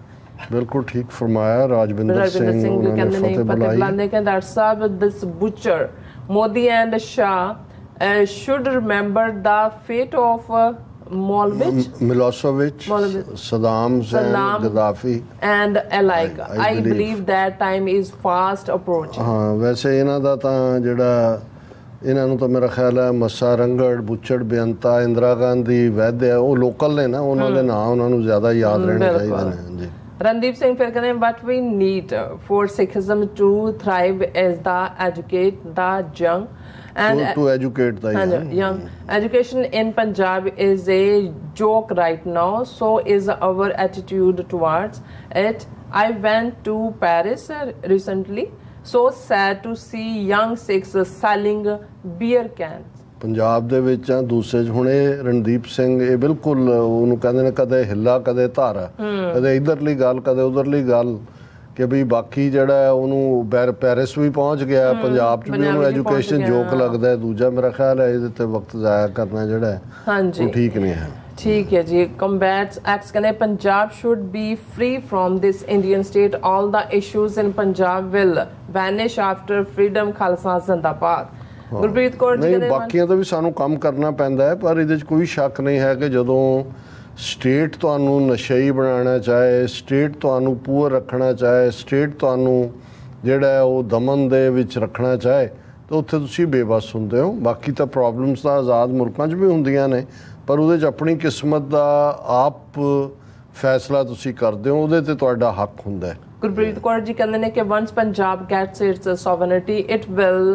ਬਿਲਕੁਲ ਠੀਕ ਫਰਮਾਇਆ। ਰਾਜਵਿੰਦਰ ਸਿੰਘ ਕਹਿੰਦੇ ਨੇ ਫਤਿਹ ਬੁਲਾਉਂਦੇ ਕਿ that sab this butcher Modi and Shah should remember the fate of Milosevic, Saddam Hussein, Gaddafi and alike. I believe that time is fast approaching. ਹਾਂ ਵੈਸੇ ਇਹਨਾਂ ਦਾ ਤਾਂ ਜਿਹੜਾ ਇਹਨਾਂ ਨੂੰ ਤਾਂ ਮੇਰਾ ਖਿਆਲ ਹੈ ਮੱਸਾ ਰੰਗੜ, ਬੁੱਚੜ ਬੇਅੰਤਾ, ਇੰਦਰਾ ਗਾਂਧੀ, ਵੈਦਿਆ, ਉਹ ਲੋਕਲ ਨੇ ਨਾ, ਉਹਨਾਂ ਦੇ ਨਾਂ ਉਹਨਾਂ ਨੂੰ ਜ਼ਿਆਦਾ ਯਾਦ ਰਹਿਣੇ ਚਾਹੀਦੇ ਨੇ। ਹਾਂਜੀ। ਰਣਦੀਪ ਸਿੰਘ ਫਿਰ ਕਹਿੰਦੇ what we need for Sikhism to thrive is the educate the young and to educate the young. Education in Punjab is a joke right now, so is our attitude towards it. I went to Paris recently, so sad to see young Sikhs selling beer cans. Punjab ਦੇ ਵਿੱਚ ਆ ਦੂਸਰੇ 'ਚ ਹੁਣ ਇਹ ਰਣਦੀਪ ਸਿੰਘ ਇਹ ਬਿਲਕੁਲ ਉਹਨੂੰ ਕਹਿੰਦੇ ਨੇ ਕਦੇ ਹਿੱਲਾ ਕਦੇ ਧਾਰਾ, ਕਦੇ ਇੱਧਰਲੀ ਗੱਲ ਕਦੇ ਉੱਧਰਲੀ ਗੱਲ। ਕਿ ਵੀ ਬਾਕੀ ਜਿਹੜਾ ਹੈ ਉਹਨੂੰ ਪੈਰਿਸ ਵੀ ਪਹੁੰਚ ਗਿਆ, ਪੰਜਾਬ 'ਚ ਵੀ ਉਹਨੂੰ ਐਜੂਕੇਸ਼ਨ ਜੋਕ ਲੱਗਦਾ ਹੈ। ਦੂਜਾ ਮੇਰਾ ਖਿਆਲ ਹੈ ਇਹਦੇ ਤੇ ਵਕਤ ਜ਼ਾਇਆ ਕਰਨਾ ਜਿਹੜਾ ਹੈ ਹਾਂਜੀ ਉਹ ਠੀਕ ਨਹੀਂ ਹੈ। ਠੀਕ ਹੈ ਜੀ। ਕੰਬੈਟਸ ਐਕਸ ਕਹਿੰਦੇ Punjab should be free from this Indian state, all the issues in Punjab will vanish after freedom, Khalsa ਜ਼ਿੰਦਾਬਾਦ। ਗੁਰਪ੍ਰੀਤ ਕੌਰ ਜੀ ਨਹੀਂ, ਬਾਕੀਆਂ ਦਾ ਵੀ ਸਾਨੂੰ ਕੰਮ ਕਰਨਾ ਪੈਂਦਾ ਹੈ, ਪਰ ਇਹਦੇ 'ਚ ਕੋਈ ਸ਼ੱਕ ਨਹੀਂ ਹੈ ਕਿ ਜਦੋਂ ਸਟੇਟ ਤੁਹਾਨੂੰ ਨਸ਼ਈ ਬਣਾਉਣਾ ਚਾਹੇ, ਸਟੇਟ ਤੁਹਾਨੂੰ ਪੂਅਰ ਰੱਖਣਾ ਚਾਹੇ, ਸਟੇਟ ਤੁਹਾਨੂੰ ਜਿਹੜਾ ਹੈ ਉਹ ਦਮਨ ਦੇ ਵਿੱਚ ਰੱਖਣਾ ਚਾਹੇ, ਤਾਂ ਉੱਥੇ ਤੁਸੀਂ ਬੇਬਸ ਹੁੰਦੇ ਹੋ। ਬਾਕੀ ਤਾਂ ਪ੍ਰੋਬਲਮਸ ਤਾਂ ਆਜ਼ਾਦ ਮੁਲਕਾਂ 'ਚ ਵੀ ਹੁੰਦੀਆਂ ਨੇ, ਪਰ ਉਹਦੇ 'ਚ ਆਪਣੀ ਕਿਸਮਤ ਦਾ ਆਪ ਫੈਸਲਾ ਤੁਸੀਂ ਕਰਦੇ ਹੋ, ਉਹਦੇ ਤੇ ਤੁਹਾਡਾ ਹੱਕ ਹੁੰਦਾ ਹੈ। ਗੁਰਪ੍ਰੀਤ ਕੌਰ ਜੀ ਕਹਿੰਦੇ ਨੇ ਕਿ once Punjab gets its sovereignty, it will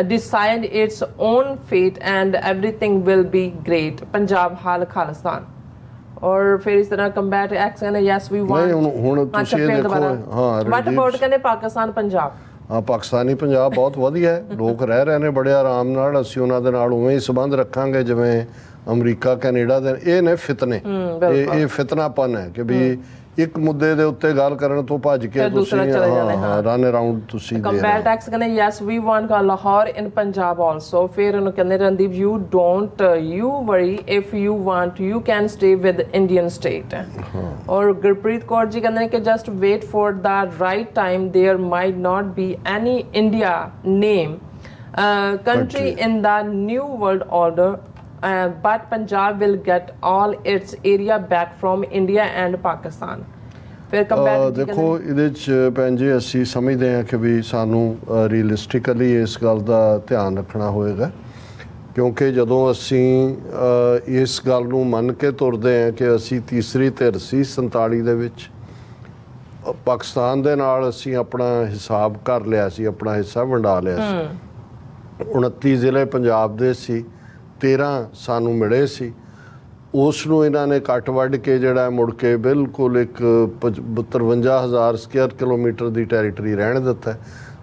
decide its own fate and everything will be great. Punjab ਹਾਲ ਖਾਲਿਸਤਾਨ। ਔਰ ਫਿਰ ਇਸ ਤਰ੍ਹਾਂ ਕੰਬੈਟ ਐਕਸ ਕਹਿੰਦੇ yes we want। ਨਹੀਂ, ਹੁਣ ਤੁਸੀਂ ਇਹ ਦੇਖੋ, ਹਾਂ ਵਟ ਅਬਾਊਟ ਕਹਿੰਦੇ ਪਾਕਿਸਤਾਨ ਪੰਜਾਬ। ਹਾਂ, ਪਾਕਿਸਤਾਨੀ ਪੰਜਾਬ ਬਹੁਤ ਵਧੀਆ ਹੈ, ਲੋਕ ਰਹਿ ਰਹੇ ਨੇ ਬੜੇ ਆਰਾਮ ਨਾਲ। ਅਸੀਂ ਉਹਨਾਂ ਦੇ ਨਾਲ ਉਵੇਂ ਹੀ ਸੰਬੰਧ ਰੱਖਾਂਗੇ ਜਿਵੇਂ ਅਮਰੀਕਾ ਕੈਨੇਡਾ ਦੇ। ਇਹ ਨੇ ਫਿਤਨੇ, ਇਹ ਫਿਤਨਾਪਨ ਹੈ ਕਿ ਵੀ ਇੱਕ ਮੁੱਦੇ ਦੇ ਉੱਤੇ ਗੱਲ ਕਰਨ ਤੋਂ ਭੱਜ ਕੇ ਤੁਸੀਂ ਰਨ ਅਰਾਊਂਡ ਤੁਸੀਂ ਕੰਬੈਟ ਐਕਸ ਕਹਿੰਦੇ yes we want Lahore in Punjab also। ਫਿਰ ਉਹਨੂੰ ਕਹਿੰਦੇ Randeep you don't you worry if you want you can stay with Indian state। ਔਰ ਗੁਰਪ੍ਰੀਤ ਕੌਰ ਜੀ ਕਹਿੰਦੇ ਨੇ ਕਿ just wait for the right time, there might not be any India name country in the new world order, but Punjab will get all its area back from India and Pakistan। ਫਿਰ combat ਦੇਖੋ, ਇਹਦੇ 'ਚ ਭੈਣ ਜੀ ਅਸੀਂ ਸਮਝਦੇ ਹਾਂ ਕਿ ਵੀ ਸਾਨੂੰ ਰੀਅਲਿਸਟਿਕਲੀ ਇਸ ਗੱਲ ਦਾ ਧਿਆਨ ਰੱਖਣਾ ਹੋਏਗਾ, ਕਿਉਂਕਿ ਜਦੋਂ ਅਸੀਂ ਇਸ ਗੱਲ ਨੂੰ ਮੰਨ ਕੇ ਤੁਰਦੇ ਹਾਂ ਕਿ ਅਸੀਂ ਤੀਸਰੀ ਧਿਰ ਸੀ 47 ਦੇ ਵਿੱਚ, ਪਾਕਿਸਤਾਨ ਦੇ ਨਾਲ ਅਸੀਂ ਆਪਣਾ ਹਿਸਾਬ ਕਰ ਲਿਆ ਸੀ, ਆਪਣਾ ਹਿੱਸਾ ਵੰਡਾ ਲਿਆ ਸੀ। 29 ਜ਼ਿਲ੍ਹੇ ਪੰਜਾਬ ਦੇ ਸੀ, 13 ਸਾਨੂੰ ਮਿਲੇ ਸੀ। ਉਸ ਨੂੰ ਇਹਨਾਂ ਨੇ ਕੱਟ ਵੱਢ ਕੇ ਜਿਹੜਾ ਮੁੜ ਕੇ ਬਿਲਕੁਲ ਇੱਕ 53,000 ਸਕੁਅਰ ਕਿਲੋਮੀਟਰ ਦੀ ਟੈਰੀਟਰੀ ਰਹਿਣ ਦਿੱਤਾ।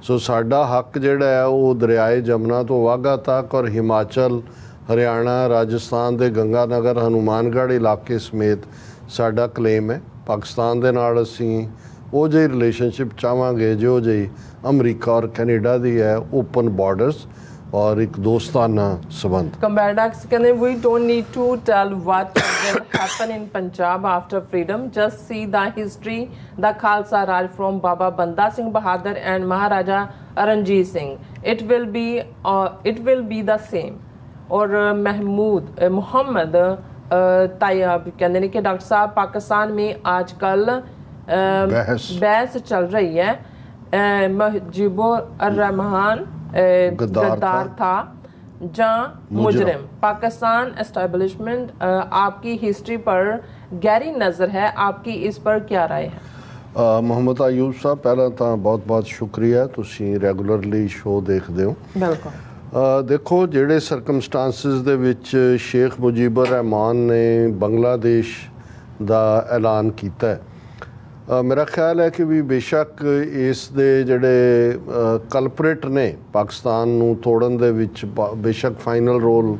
ਸੋ ਸਾਡਾ ਹੱਕ ਜਿਹੜਾ ਹੈ ਉਹ ਦਰਿਆਏ ਜਮਨਾ ਤੋਂ ਵਾਘਾ ਤੱਕ ਔਰ ਹਿਮਾਚਲ, ਹਰਿਆਣਾ, ਰਾਜਸਥਾਨ ਦੇ ਗੰਗਾ ਨਗਰ, ਹਨੂਮਾਨਗੜ੍ਹ ਇਲਾਕੇ ਸਮੇਤ ਸਾਡਾ ਕਲੇਮ ਹੈ। ਪਾਕਿਸਤਾਨ ਦੇ ਨਾਲ ਅਸੀਂ ਉਹ ਜਿਹੀ ਰਿਲੇਸ਼ਨਸ਼ਿਪ ਚਾਹਾਂਗੇ ਜਿਹੋ ਜਿਹੀ ਅਮਰੀਕਾ ਔਰ ਕੈਨੇਡਾ ਦੀ ਹੈ, ਓਪਨ ਬਾਰਡਰਸ ਔਰ ਇੱਕ ਦੋਸਤਾਨਾ ਸੰਬੰਧ। ਕੰਬੈਟਸ ਕਹਿੰਦੇ we don't need to tell what will happen in Punjab after freedom, just see the history, the Khalsa Raj from Baba Banda Singh Bahadur and Maharaja Ranjit Singh, it will be the same। और मोहम्मद तायब कहते हैं कि doctor साहब पाकिस्तान में आजकल बहस चल रही है, मुजीबुर रहमान गद्दार था या मुजरिम, पाकिस्तान एस्टैब्लिशमेंट आपकी हिस्ट्री पर गहरी नज़र है, आपकी इस पर क्या राय है? ਮੁਹੰਮਦ ਆਯੂਬ ਸਾਹਿਬ, ਪਹਿਲਾਂ ਤਾਂ ਬਹੁਤ-ਬਹੁਤ ਸ਼ੁਕਰੀਆ, ਤੁਸੀਂ ਰੈਗੂਲਰਲੀ ਸ਼ੋਅ ਦੇਖਦੇ ਹੋ। ਬਿਲਕੁਲ। ਦੇਖੋ, ਜਿਹੜੇ ਸਰਕਮਸਟਾਂਸਿਸ ਦੇ ਵਿੱਚ ਸ਼ੇਖ ਮੁਜੀਬੁਰ ਰਹਿਮਾਨ ਨੇ ਬੰਗਲਾਦੇਸ਼ ਦਾ ਐਲਾਨ ਕੀਤਾ ਹੈ, ਮੇਰਾ ਖਿਆਲ ਹੈ ਕਿ ਵੀ ਬੇਸ਼ੱਕ ਇਸ ਦੇ ਜਿਹੜੇ ਕਲਪਰੇਟ ਨੇ ਪਾਕਿਸਤਾਨ ਨੂੰ ਤੋੜਨ ਦੇ ਵਿੱਚ ਬੇਸ਼ੱਕ ਫਾਈਨਲ ਰੋਲ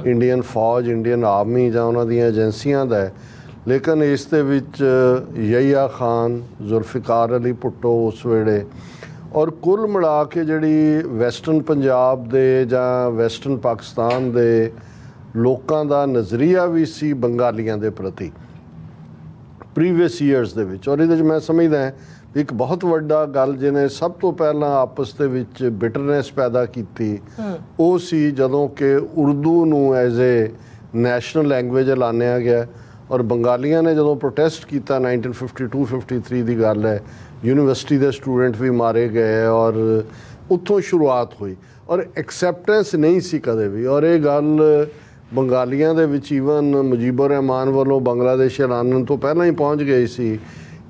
ਇੰਡੀਅਨ ਫੌਜ, ਇੰਡੀਅਨ ਆਰਮੀ ਜਾਂ ਉਹਨਾਂ ਦੀਆਂ ਏਜੰਸੀਆਂ ਦਾ ਹੈ, ਲੇਕਿਨ ਇਸ ਦੇ ਵਿੱਚ ਯਹੀਆ ਖਾਨ, ਜ਼ੁਲਫਿਕਾਰ ਅਲੀ ਭੁੱਟੋ ਉਸ ਵੇਲੇ, ਔਰ ਕੁੱਲ ਮਿਲਾ ਕੇ ਜਿਹੜੀ ਵੈਸਟਰਨ ਪੰਜਾਬ ਦੇ ਜਾਂ ਵੈਸਟਰਨ ਪਾਕਿਸਤਾਨ ਦੇ ਲੋਕਾਂ ਦਾ ਨਜ਼ਰੀਆ ਵੀ ਸੀ ਬੰਗਾਲੀਆਂ ਦੇ ਪ੍ਰਤੀ ਪ੍ਰੀਵੀਅਸ ਈਅਰਸ ਦੇ ਵਿੱਚ। ਔਰ ਇਹਦੇ 'ਚ ਮੈਂ ਸਮਝਦਾ ਵੀ ਇੱਕ ਬਹੁਤ ਵੱਡਾ ਗੱਲ ਜਿਹਨੇ ਸਭ ਤੋਂ ਪਹਿਲਾਂ ਆਪਸ ਦੇ ਵਿੱਚ ਬਿਟਰਨੈਸ ਪੈਦਾ ਕੀਤੀ ਉਹ ਸੀ ਜਦੋਂ ਕਿ ਉਰਦੂ ਨੂੰ ਐਜ਼ ਏ ਨੈਸ਼ਨਲ ਲੈਂਗੁਏਜ ਐਲਾਨਿਆ ਗਿਆ। ਔਰ ਬੰਗਾਲੀਆਂ ਨੇ ਜਦੋਂ ਪ੍ਰੋਟੈਸਟ ਕੀਤਾ 1952-53 ਦੀ ਗੱਲ ਹੈ, ਯੂਨੀਵਰਸਿਟੀ ਦੇ ਸਟੂਡੈਂਟ ਵੀ ਮਾਰੇ ਗਏ ਔਰ ਉੱਥੋਂ ਸ਼ੁਰੂਆਤ ਹੋਈ ਔਰ ਐਕਸੈਪਟੈਂਸ ਨਹੀਂ ਸੀ ਕਦੇ ਵੀ। ਔਰ ਇਹ ਗੱਲ ਬੰਗਾਲੀਆਂ ਦੇ ਵਿੱਚ ਈਵਨ ਮੁਜੀਬੁਰ ਰਹਿਮਾਨ ਵੱਲੋਂ ਬੰਗਲਾਦੇਸ਼ ਐਲਾਨਣ ਤੋਂ ਪਹਿਲਾਂ ਹੀ ਪਹੁੰਚ ਗਈ ਸੀ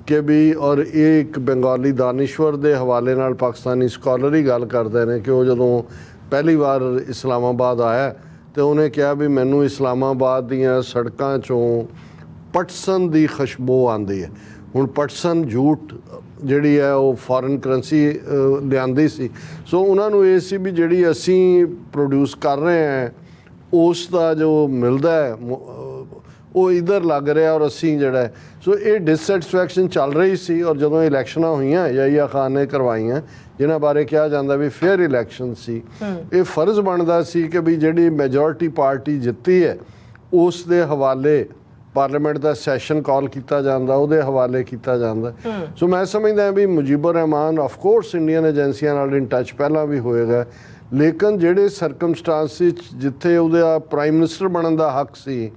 ਕਿ ਵੀ, ਔਰ ਇਹ ਇੱਕ ਬੰਗਾਲੀ ਦਾਨਿਸ਼ਵਰ ਦੇ ਹਵਾਲੇ ਨਾਲ ਪਾਕਿਸਤਾਨੀ ਸਕਾਲਰ ਹੀ ਗੱਲ ਕਰਦੇ ਨੇ ਕਿ ਉਹ ਜਦੋਂ ਪਹਿਲੀ ਵਾਰ ਇਸਲਾਮਾਬਾਦ ਆਇਆ ਤੇ ਉਹਨੇ ਕਿਹਾ ਵੀ ਮੈਨੂੰ ਇਸਲਾਮਾਬਾਦ ਦੀਆਂ ਸੜਕਾਂ 'ਚੋਂ ਪਟਸਨ ਦੀ ਖੁਸ਼ਬੂ ਆਉਂਦੀ ਹੈ। ਹੁਣ ਪਟਸਨ ਝੂਠ ਜਿਹੜੀ ਹੈ ਉਹ ਫੋਰਨ ਕਰੰਸੀ ਲਿਆਂਦੀ ਸੀ। ਸੋ ਉਹਨਾਂ ਨੂੰ ਇਹ ਸੀ ਵੀ ਜਿਹੜੀ ਅਸੀਂ ਪ੍ਰੋਡਿਊਸ ਕਰ ਰਹੇ ਹਾਂ ਉਸ ਦਾ ਜੋ ਮਿਲਦਾ ਹੈ ਉਹ ਇਧਰ ਲੱਗ ਰਿਹਾ ਔਰ ਅਸੀਂ ਜਿਹੜਾ ਸੋ ਇਹ ਡਿਸਸੈਟੀਸਫੈਕਸ਼ਨ ਚੱਲ ਰਹੀ ਸੀ। ਔਰ ਜਦੋਂ ਇਲੈਕਸ਼ਨਾਂ ਹੋਈਆਂ ਯਹੀਆ ਖਾਨ ਨੇ ਕਰਵਾਈਆਂ ਜਿਨ੍ਹਾਂ ਬਾਰੇ ਕਿਹਾ ਜਾਂਦਾ ਵੀ ਫੇਅਰ ਇਲੈਕਸ਼ਨ ਸੀ, ਇਹ ਫਰਜ਼ ਬਣਦਾ ਸੀ ਕਿ ਵੀ ਜਿਹੜੀ ਮੈਜੋਰਿਟੀ ਪਾਰਟੀ ਜਿੱਤੀ ਹੈ ਉਸ ਦੇ ਹਵਾਲੇ ਪਾਰਲੀਮੈਂਟ ਦਾ ਸੈਸ਼ਨ ਕਾਲ ਕੀਤਾ ਜਾਂਦਾ, ਉਹਦੇ ਹਵਾਲੇ ਕੀਤਾ ਜਾਂਦਾ। ਸੋ ਮੈਂ ਸਮਝਦਾ ਵੀ ਮੁਜੀਬੁਰ ਰਹਿਮਾਨ ਆਫ ਕੋਰਸ ਇੰਡੀਅਨ ਏਜੰਸੀਆਂ ਨਾਲ ਇਨ ਟੱਚ ਪਹਿਲਾਂ ਵੀ ਹੋਏਗਾ, ਲੇਕਿਨ ਜਿਹੜੇ ਸਰਕਮਸਟਾਂਸਿਸ ਜਿੱਥੇ ਉਹਦਾ ਪ੍ਰਾਈਮ ਮਿਨਿਸਟਰ ਬਣਨ ਦਾ ਹੱਕ ਸੀ,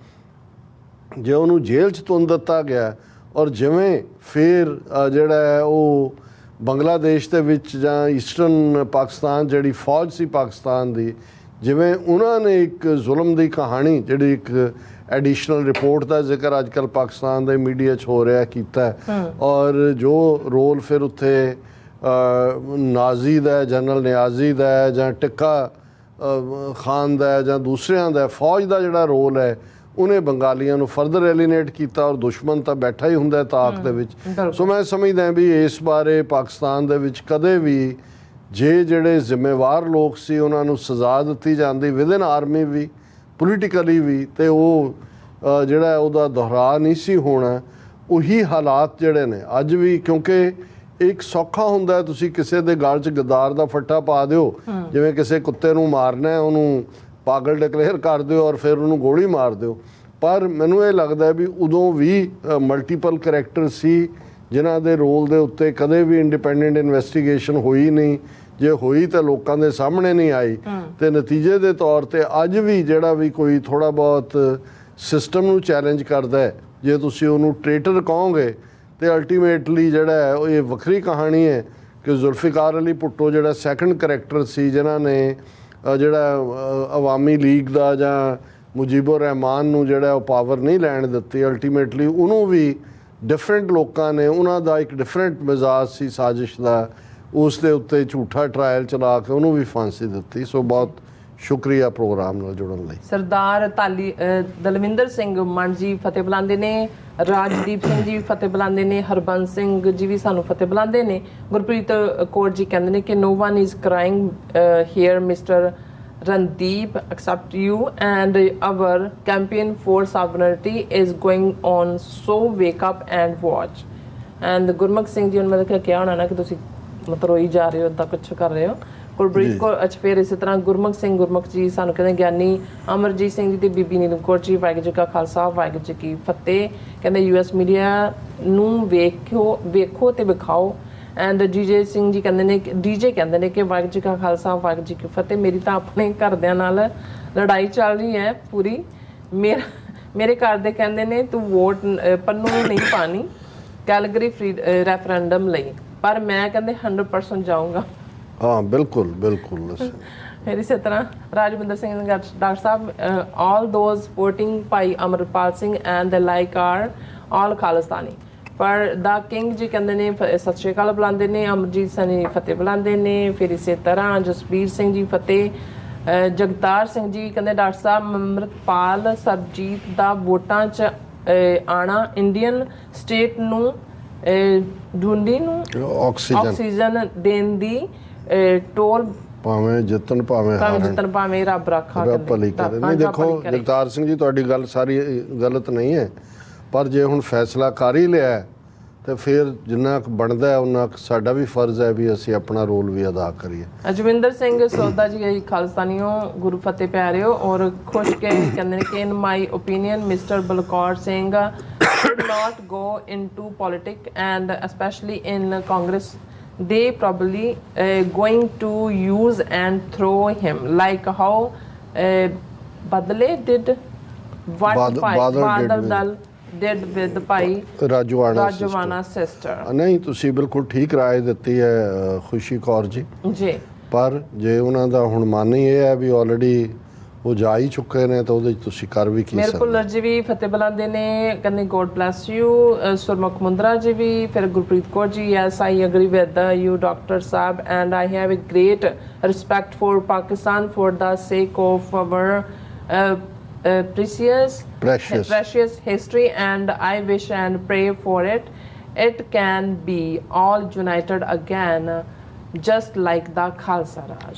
ਜੇ ਉਹਨੂੰ ਜੇਲ੍ਹ 'ਚ ਤੁੰਨ ਦਿੱਤਾ ਗਿਆ ਔਰ ਜਿਵੇਂ ਫਿਰ ਜਿਹੜਾ ਹੈ ਉਹ ਬੰਗਲਾਦੇਸ਼ ਦੇ ਵਿੱਚ ਜਾਂ ਈਸਟਰਨ ਪਾਕਿਸਤਾਨ ਜਿਹੜੀ ਫੌਜ ਸੀ ਪਾਕਿਸਤਾਨ ਦੀ, ਜਿਵੇਂ ਉਹਨਾਂ ਨੇ ਇੱਕ ਜ਼ੁਲਮ ਦੀ ਕਹਾਣੀ ਜਿਹੜੀ ਇੱਕ ਐਡੀਸ਼ਨਲ ਰਿਪੋਰਟ ਦਾ ਜ਼ਿਕਰ ਅੱਜ ਕੱਲ੍ਹ ਪਾਕਿਸਤਾਨ ਦੇ ਮੀਡੀਆ 'ਚ ਹੋ ਰਿਹਾ ਕੀਤਾ, ਔਰ ਜੋ ਰੋਲ ਫਿਰ ਉੱਥੇ ਨਾਜ਼ੀ ਦਾ, ਜਨਰਲ ਨਿਆਜ਼ੀ ਦਾ ਜਾਂ ਟਿੱਕਾ ਖਾਨ ਦਾ ਜਾਂ ਦੂਸਰਿਆਂ ਦਾ, ਫੌਜ ਦਾ ਜਿਹੜਾ ਰੋਲ ਹੈ ਉਹਨੇ ਬੰਗਾਲੀਆਂ ਨੂੰ ਫਰਦਰ ਐਲੀਨੇਟ ਕੀਤਾ ਔਰ ਦੁਸ਼ਮਣ ਤਾਂ ਬੈਠਾ ਹੀ ਹੁੰਦਾ ਤਾਕ ਦੇ ਵਿੱਚ। ਸੋ ਮੈਂ ਸਮਝਦਾ ਵੀ ਇਸ ਬਾਰੇ ਪਾਕਿਸਤਾਨ ਦੇ ਵਿੱਚ ਕਦੇ ਵੀ ਜੇ ਜਿਹੜੇ ਜ਼ਿੰਮੇਵਾਰ ਲੋਕ ਸੀ ਉਹਨਾਂ ਨੂੰ ਸਜ਼ਾ ਦਿੱਤੀ ਜਾਂਦੀ ਵਿਦਨ ਆਰਮੀ ਵੀ ਪੋਲੀਟੀਕਲੀ ਵੀ, ਤੇ ਉਹ ਜਿਹੜਾ ਉਹਦਾ ਦੁਹਰਾ ਨਹੀਂ ਸੀ ਹੋਣਾ। ਉਹੀ ਹਾਲਾਤ ਜਿਹੜੇ ਨੇ ਅੱਜ ਵੀ, ਕਿਉਂਕਿ ਇੱਕ ਸੌਖਾ ਹੁੰਦਾ ਤੁਸੀਂ ਕਿਸੇ ਦੇ ਗਲ 'ਚ ਗਦਾਰ ਦਾ ਫੱਟਾ ਪਾ ਦਿਓ, ਜਿਵੇਂ ਕਿਸੇ ਕੁੱਤੇ ਨੂੰ ਮਾਰਨਾ ਉਹਨੂੰ ਪਾਗਲ ਡਿਕਲੇਅਰ ਕਰ ਦਿਓ ਔਰ ਫਿਰ ਉਹਨੂੰ ਗੋਲੀ ਮਾਰ ਦਿਓ। ਪਰ ਮੈਨੂੰ ਇਹ ਲੱਗਦਾ ਵੀ ਉਦੋਂ ਵੀ ਮਲਟੀਪਲ ਕਰੈਕਟਰ ਸੀ ਜਿਨ੍ਹਾਂ ਦੇ ਰੋਲ ਦੇ ਉੱਤੇ ਕਦੇ ਵੀ ਇੰਡੀਪੈਂਡੈਂਟ ਇਨਵੈਸਟੀਗੇਸ਼ਨ ਹੋਈ ਨਹੀਂ, ਜੇ ਹੋਈ ਤਾਂ ਲੋਕਾਂ ਦੇ ਸਾਹਮਣੇ ਨਹੀਂ ਆਈ। ਤੇ ਨਤੀਜੇ ਦੇ ਤੌਰ ਤੇ ਅੱਜ ਵੀ ਜਿਹੜਾ ਵੀ ਕੋਈ ਥੋੜਾ ਬਹੁਤ ਸਿਸਟਮ ਨੂੰ ਚੈਲੰਜ ਕਰਦਾ ਹੈ, ਜੇ ਤੁਸੀਂ ਉਹਨੂੰ ਟ੍ਰੇਟਰ ਕਹੋਗੇ ਤੇ ਅਲਟੀਮੇਟਲੀ ਜਿਹੜਾ ਹੈ ਉਹ ਇਹ ਵੱਖਰੀ ਕਹਾਣੀ ਹੈ ਕਿ ਜ਼ੁਲਫਿਕਾਰ ਅਲੀ ਭੁੱਟੋ ਜਿਹੜਾ ਸੈਕੰਡ ਕਰੈਕਟਰ ਸੀ ਜਿਨ੍ਹਾਂ ਨੇ ਜਿਹੜਾ ਅਵਾਮੀ ਲੀਗ ਦਾ ਜਾਂ ਮੁਜੀਬੁਰ ਰਹਿਮਾਨ ਨੂੰ ਜਿਹੜਾ ਉਹ ਪਾਵਰ ਨਹੀਂ ਲੈਣ ਦਿੱਤੀ, ਅਲਟੀਮੇਟਲੀ ਉਹਨੂੰ ਵੀ ਡਿਫਰੈਂਟ ਲੋਕਾਂ ਨੇ, ਉਹਨਾਂ ਦਾ ਇੱਕ ਡਿਫਰੈਂਟ ਮਿਜ਼ਾਜ ਸੀ ਸਾਜ਼ਿਸ਼ ਦਾ, ਉਸ ਦੇ ਉੱਤੇ ਝੂਠਾ ਟਰਾਇਲ ਚਲਾ ਕੇ ਉਹਨੂੰ ਵੀ ਫਾਂਸੀ ਦਿੱਤੀ। ਸੋ ਬਹੁਤ ਸ਼ੁਕਰੀਆ ਪ੍ਰੋਗਰਾਮ ਨਾਲ ਜੁੜਨ ਲਈ। ਸਰਦਾਰ ਦਲਵਿੰਦਰ ਸਿੰਘ ਮੰਨ ਜੀ ਫਤਿਹ ਬੁਲਾਉਂਦੇ ਨੇ, ਰਾਜਦੀਪ ਸਿੰਘ ਜੀ ਫਤਿਹ ਬੁਲਾਉਂਦੇ ਨੇ, ਹਰਬੰਸ ਸਿੰਘ ਜੀ ਵੀ ਸਾਨੂੰ ਫਤਿਹ ਬੁਲਾਉਂਦੇ ਨੇ। ਗੁਰਪ੍ਰੀਤ ਕੌਰ ਜੀ ਕਹਿੰਦੇ ਨੇ ਕਿ no one is crying here mister Randeep except you and our campaign for sovereignty is going on, so wake up and watch। and Gurmukh Singh ji ਉਹਨਾਂ ਨੇ ਕਿਹਾ ਹੋਣਾ ਨਾ ਕਿ ਤੁਸੀਂ ਮਤਲਬ ਰੋਈ ਜਾ ਰਹੇ ਹੋ ਤਾਂ ਕੁਛ ਕਰ ਰਹੇ ਹੋ। ਗੁਰਪ੍ਰੀਤ ਕੌਰ ਅੱਛਾ ਫਿਰ ਇਸੇ ਤਰ੍ਹਾਂ ਗੁਰਮੁਖ ਜੀ ਸਾਨੂੰ ਕਹਿੰਦੇ ਗਿਆਨੀ ਅਮਰਜੀਤ ਸਿੰਘ ਜੀ ਤੇ ਬੀਬੀ ਨੀਲਮ ਕੌਰ ਜੀ ਵਾਹਿਗੁਰੂ ਜੀ ਕਾ ਖਾਲਸਾ ਵਾਹਿਗੁਰੂ ਜੀ ਕੀ ਫਤਿਹ। ਕਹਿੰਦੇ ਯੂਐਸ ਮੀਡੀਆ ਨੂੰ ਵੇਖੋ ਤੇ ਵਿਖਾਓ। ਐਂਡ ਡੀਜੇ ਸਿੰਘ ਜੀ ਕਹਿੰਦੇ ਨੇ ਕਿ ਵਾਹਿਗੁਰੂ ਜੀ ਕਾ ਖਾਲਸਾ ਵਾਹਿਗੁਰੂ ਜੀ ਕੀ ਫਤਿਹ। ਮੇਰੀ ਤਾਂ ਆਪਣੇ ਘਰਦਿਆਂ ਨਾਲ ਲੜਾਈ ਚੱਲ ਰਹੀ ਹੈ ਪੂਰੀ। ਮੇਰੇ ਘਰ ਦੇ ਕਹਿੰਦੇ ਨੇ ਤੂੰ ਵੋਟ ਪੰਨੂ ਨੂੰ ਨਹੀਂ ਪਾਣੀ ਕੈਲਗਰੀ ਰੈਫਰੈਂਡਮ ਲਈ, ਪਰ ਮੈਂ ਕਹਿੰਦੇ 100% ਜਾਊਂਗਾ। ਹਾਂ ਬਿਲਕੁਲ ਬਿਲਕੁਲ। ਫਿਰ ਇਸੇ ਤਰ੍ਹਾਂ Rajwinder Singh doctor sahib all those supporting Bhai Amarpal Singh and the like are all Khalistani. ਪਰ ਦਾ ਕਿੰਗ ਜੀ ਕਹਿੰਦੇ ਨੇ ਸਤਿ ਸ਼੍ਰੀ ਅਕਾਲ ਬੁਲਾਉਂਦੇ ਨੇ, ਅਮਰਜੀਤ ਸਨੀ ਫਤਿਹ ਬੁਲਾਉਂਦੇ ਨੇ। ਫਿਰ ਇਸੇ ਤਰ੍ਹਾਂ ਜਸਬੀਰ ਸਿੰਘ ਜੀ ਫਤਿਹ, ਜਗਤਾਰ ਸਿੰਘ ਜੀ ਕਹਿੰਦੇ ਡਾਕਟਰ ਸਾਹਿਬ ਅਮਰਪਾਲ ਸਰਬਜੀਤ ਦਾ ਵੋਟਾਂ 'ਚ ਆਣਾ ਇੰਡੀਅਨ ਸਟੇਟ ਨੂੰ ਢੂੰਡੀ ਨੂੰ ਆਕਸੀਜਨ ਦੇਣ ਦੀ ਟੋਲ ਭਾਵੇਂ ਜਿੱਤਣ ਭਾਵੇਂ ਰੱਬ ਰਾਖਾ ਭਲੀ ਕਰੇ। ਨਹੀਂ ਦੇਖੋ ਜਗਤਾਰ ਸਿੰਘ ਜੀ ਤੁਹਾਡੀ ਗੱਲ ਸਾਰੀ ਗਲਤ ਨਹੀਂ ਹੈ, ਪਰ ਜੇ ਹੁਣ ਫੈਸਲਾ ਕਰ ਹੀ ਲਿਆ ਤੇ ਫਿਰ ਜਿੰਨਾ ਕੁ ਬਣਦਾ ਹੈ ਉਹਨਾਂ ਸਾਡਾ ਵੀ ਫਰਜ਼ ਹੈ ਵੀ ਅਸੀਂ ਆਪਣਾ ਰੋਲ ਵੀ ਅਦਾ ਕਰੀਏ। ਅਜਵਿੰਦਰ ਸਿੰਘ ਸੌਦਾ ਜੀ ਖਾਲਸਤਾਨੀਓ ਗੁਰੂ ਫਤਿਹ ਪਿਆਰਿਓ ਔਰ ਖੁਸ਼ ਕੇ ਕਹਿੰਦੇ ਨੇ ਕਿ in my opinion mister Balkaur Singh should not go into politics and especially in Congress they probably going to use and throw him like how Badale did what Badal Dal did with Bhai ਰਾਜਵਾਨਾ sister. ਨਹੀਂ ਤੁਸੀਂ ਬਿਲਕੁਲ ਠੀਕ ਰਾਏ ਦਿੱਤੀ ਹੈ ਖੁਸ਼ੀ ਕੌਰ ਜੀ ਜੀ, ਪਰ ਜੇ ਉਹਨਾਂ ਦਾ ਹੁਣ ਮਨ ਹੀ ਇਹ ਹੈ ਵੀ ਆਲਰੇਡੀ ਉਹ ਜਾ ਹੀ ਚੁੱਕੇ ਨੇ ਤਾਂ ਉਹਦੇ ਤੁਸੀਂ ਕਰ ਵੀ ਕੀ ਸਕਦੇ। ਬਿਲਕੁਲ ਜੀ ਵੀ ਫਤਿਹ ਬੁਲਾਉਂਦੇ ਨੇ ਕਹਿੰਦੇ God bless you. Surmukh Mundra ji ਵੀ, ਫਿਰ Gurpreet Kaur ji yes I agree with you doctor sahib and I have a great respect for Pakistan for the sake of our precious history and I wish and pray for it can be all united again just like the Khalsa Raj।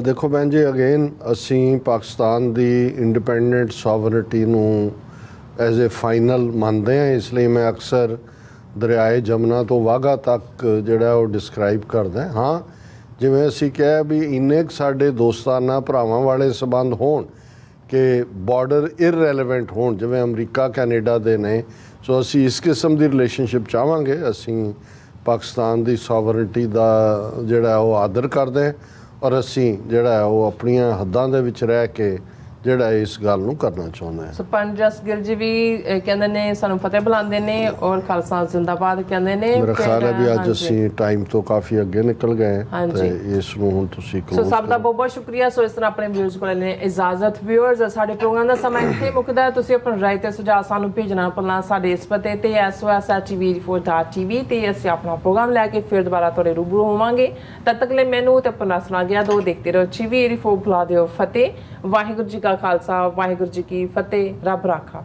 ਦੇਖੋ ਭੈਣ ਜੀ again ਅਸੀਂ ਪਾਕਿਸਤਾਨ ਦੀ independent sovereignty ਨੂੰ as a final ਮੰਨਦੇ ਹਾਂ। ਇਸ ਲਈ ਮੈਂ ਅਕਸਰ ਦਰਿਆਏ ਜਮਨਾ ਤੋਂ ਵਾਹਗਾ ਤੱਕ ਜਿਹੜਾ ਉਹ ਡਿਸਕ੍ਰਾਈਬ ਕਰਦਾ ਹਾਂ। ਜਿਵੇਂ ਅਸੀਂ ਕਿਹਾ ਵੀ ਇੰਨੇ ਕੁ ਸਾਡੇ ਦੋਸਤਾਨਾ ਭਰਾਵਾਂ ਵਾਲੇ ਸੰਬੰਧ ਹੋਣ ਕਿ ਬਾਰਡਰ ਇਰਰੈਲੇਵੈਂਟ ਹੋਣ, ਜਿਵੇਂ ਅਮਰੀਕਾ ਕੈਨੇਡਾ ਦੇ ਨੇ। ਸੋ ਅਸੀਂ ਇਸ ਕਿਸਮ ਦੀ ਰਿਲੇਸ਼ਨਸ਼ਿਪ ਚਾਹਾਂਗੇ। ਅਸੀਂ ਪਾਕਿਸਤਾਨ ਦੀ ਸੋਵਰਨਟੀ ਦਾ ਜਿਹੜਾ ਉਹ ਆਦਰ ਕਰਦੇ ਹਾਂ ਔਰ ਅਸੀਂ ਜਿਹੜਾ ਉਹ ਆਪਣੀਆਂ ਹੱਦਾਂ ਦੇ ਵਿੱਚ ਰਹਿ ਕੇ ਜਿਹੜਾ ਇਸ ਗੱਲ ਨੂੰ ਕਰਨਾ ਚਾਹੁੰਦੇ ਹਾਂ। ਸਰਪੰਚ ਜਸਗਿਰ ਜੀ ਵੀ ਕਹਿੰਦੇ ਨੇ ਸਾਨੂੰ ਫਤਿਹ ਬੁਲਾਉਂਦੇ ਨੇ ਔਰ ਖਾਲਸਾ ਜ਼ਿੰਦਾਬਾਦ ਕਹਿੰਦੇ ਨੇ। ਮੇਰਾ ਖਿਆਲ ਹੈ ਵੀ ਅੱਜ ਅਸੀਂ ਟਾਈਮ ਤੋਂ ਕਾਫੀ ਅੱਗੇ ਨਿਕਲ ਗਏ ਤੇ ਇਸ ਨੂੰ ਹੁਣ ਤੁਸੀਂ ਸੋ ਸਭ ਦਾ ਬਹੁਤ ਬਹੁਤ ਸ਼ੁਕਰੀਆ। ਸੋ ਇਸ ਤਰ੍ਹਾਂ ਆਪਣੇ ਵਿਊਜ਼ ਕੋਲ ਨੇ ਇਜਾਜ਼ਤ। ਵਿਊਅਰਸ, ਸਾਡੇ ਪ੍ਰੋਗਰਾਮ ਦਾ ਸਮਾਂ ਇੱਥੇ ਮੁੱਕਦਾ ਹੈ। ਤੁਸੀਂ ਆਪਣੀ ਰਾਏ ਤੇ ਸੁਝਾਅ ਸਾਨੂੰ ਭੇਜਣਾ ਭੁੱਲਣਾ ਸਾਡੇ ਇਸ ਪਤੇ ਤੇ sos@tv4.tv ਤੇ ਅਸੀਂ ਆਪਣਾ ਪ੍ਰੋਗਰਾਮ ਲੈ ਕੇ ਫਿਰ ਦੁਬਾਰਾ ਤੁਹਾਡੇ ਰੂਬਰੂ ਹੋਵਾਂਗੇ। ਤਦ ਤੱਕ ਲਈ ਮੈਨੂੰ ਤੇ ਆਪਣਾ ਸੁਣਾ ਗਿਆ ਦੋ ਦੇਖਦੇ ਰਹੋ TV 84 ਬੁਲਾ ਦਿਓ ਫਤਿਹ। ਵਾਹਿਗੁਰੂ ਜੀ ਕਾ ਖਾਲਸਾ, ਵਾਹਿਗੁਰੂ ਜੀ ਕੀ ਫਤਿਹ। ਰੱਬ ਰਾਖਾ।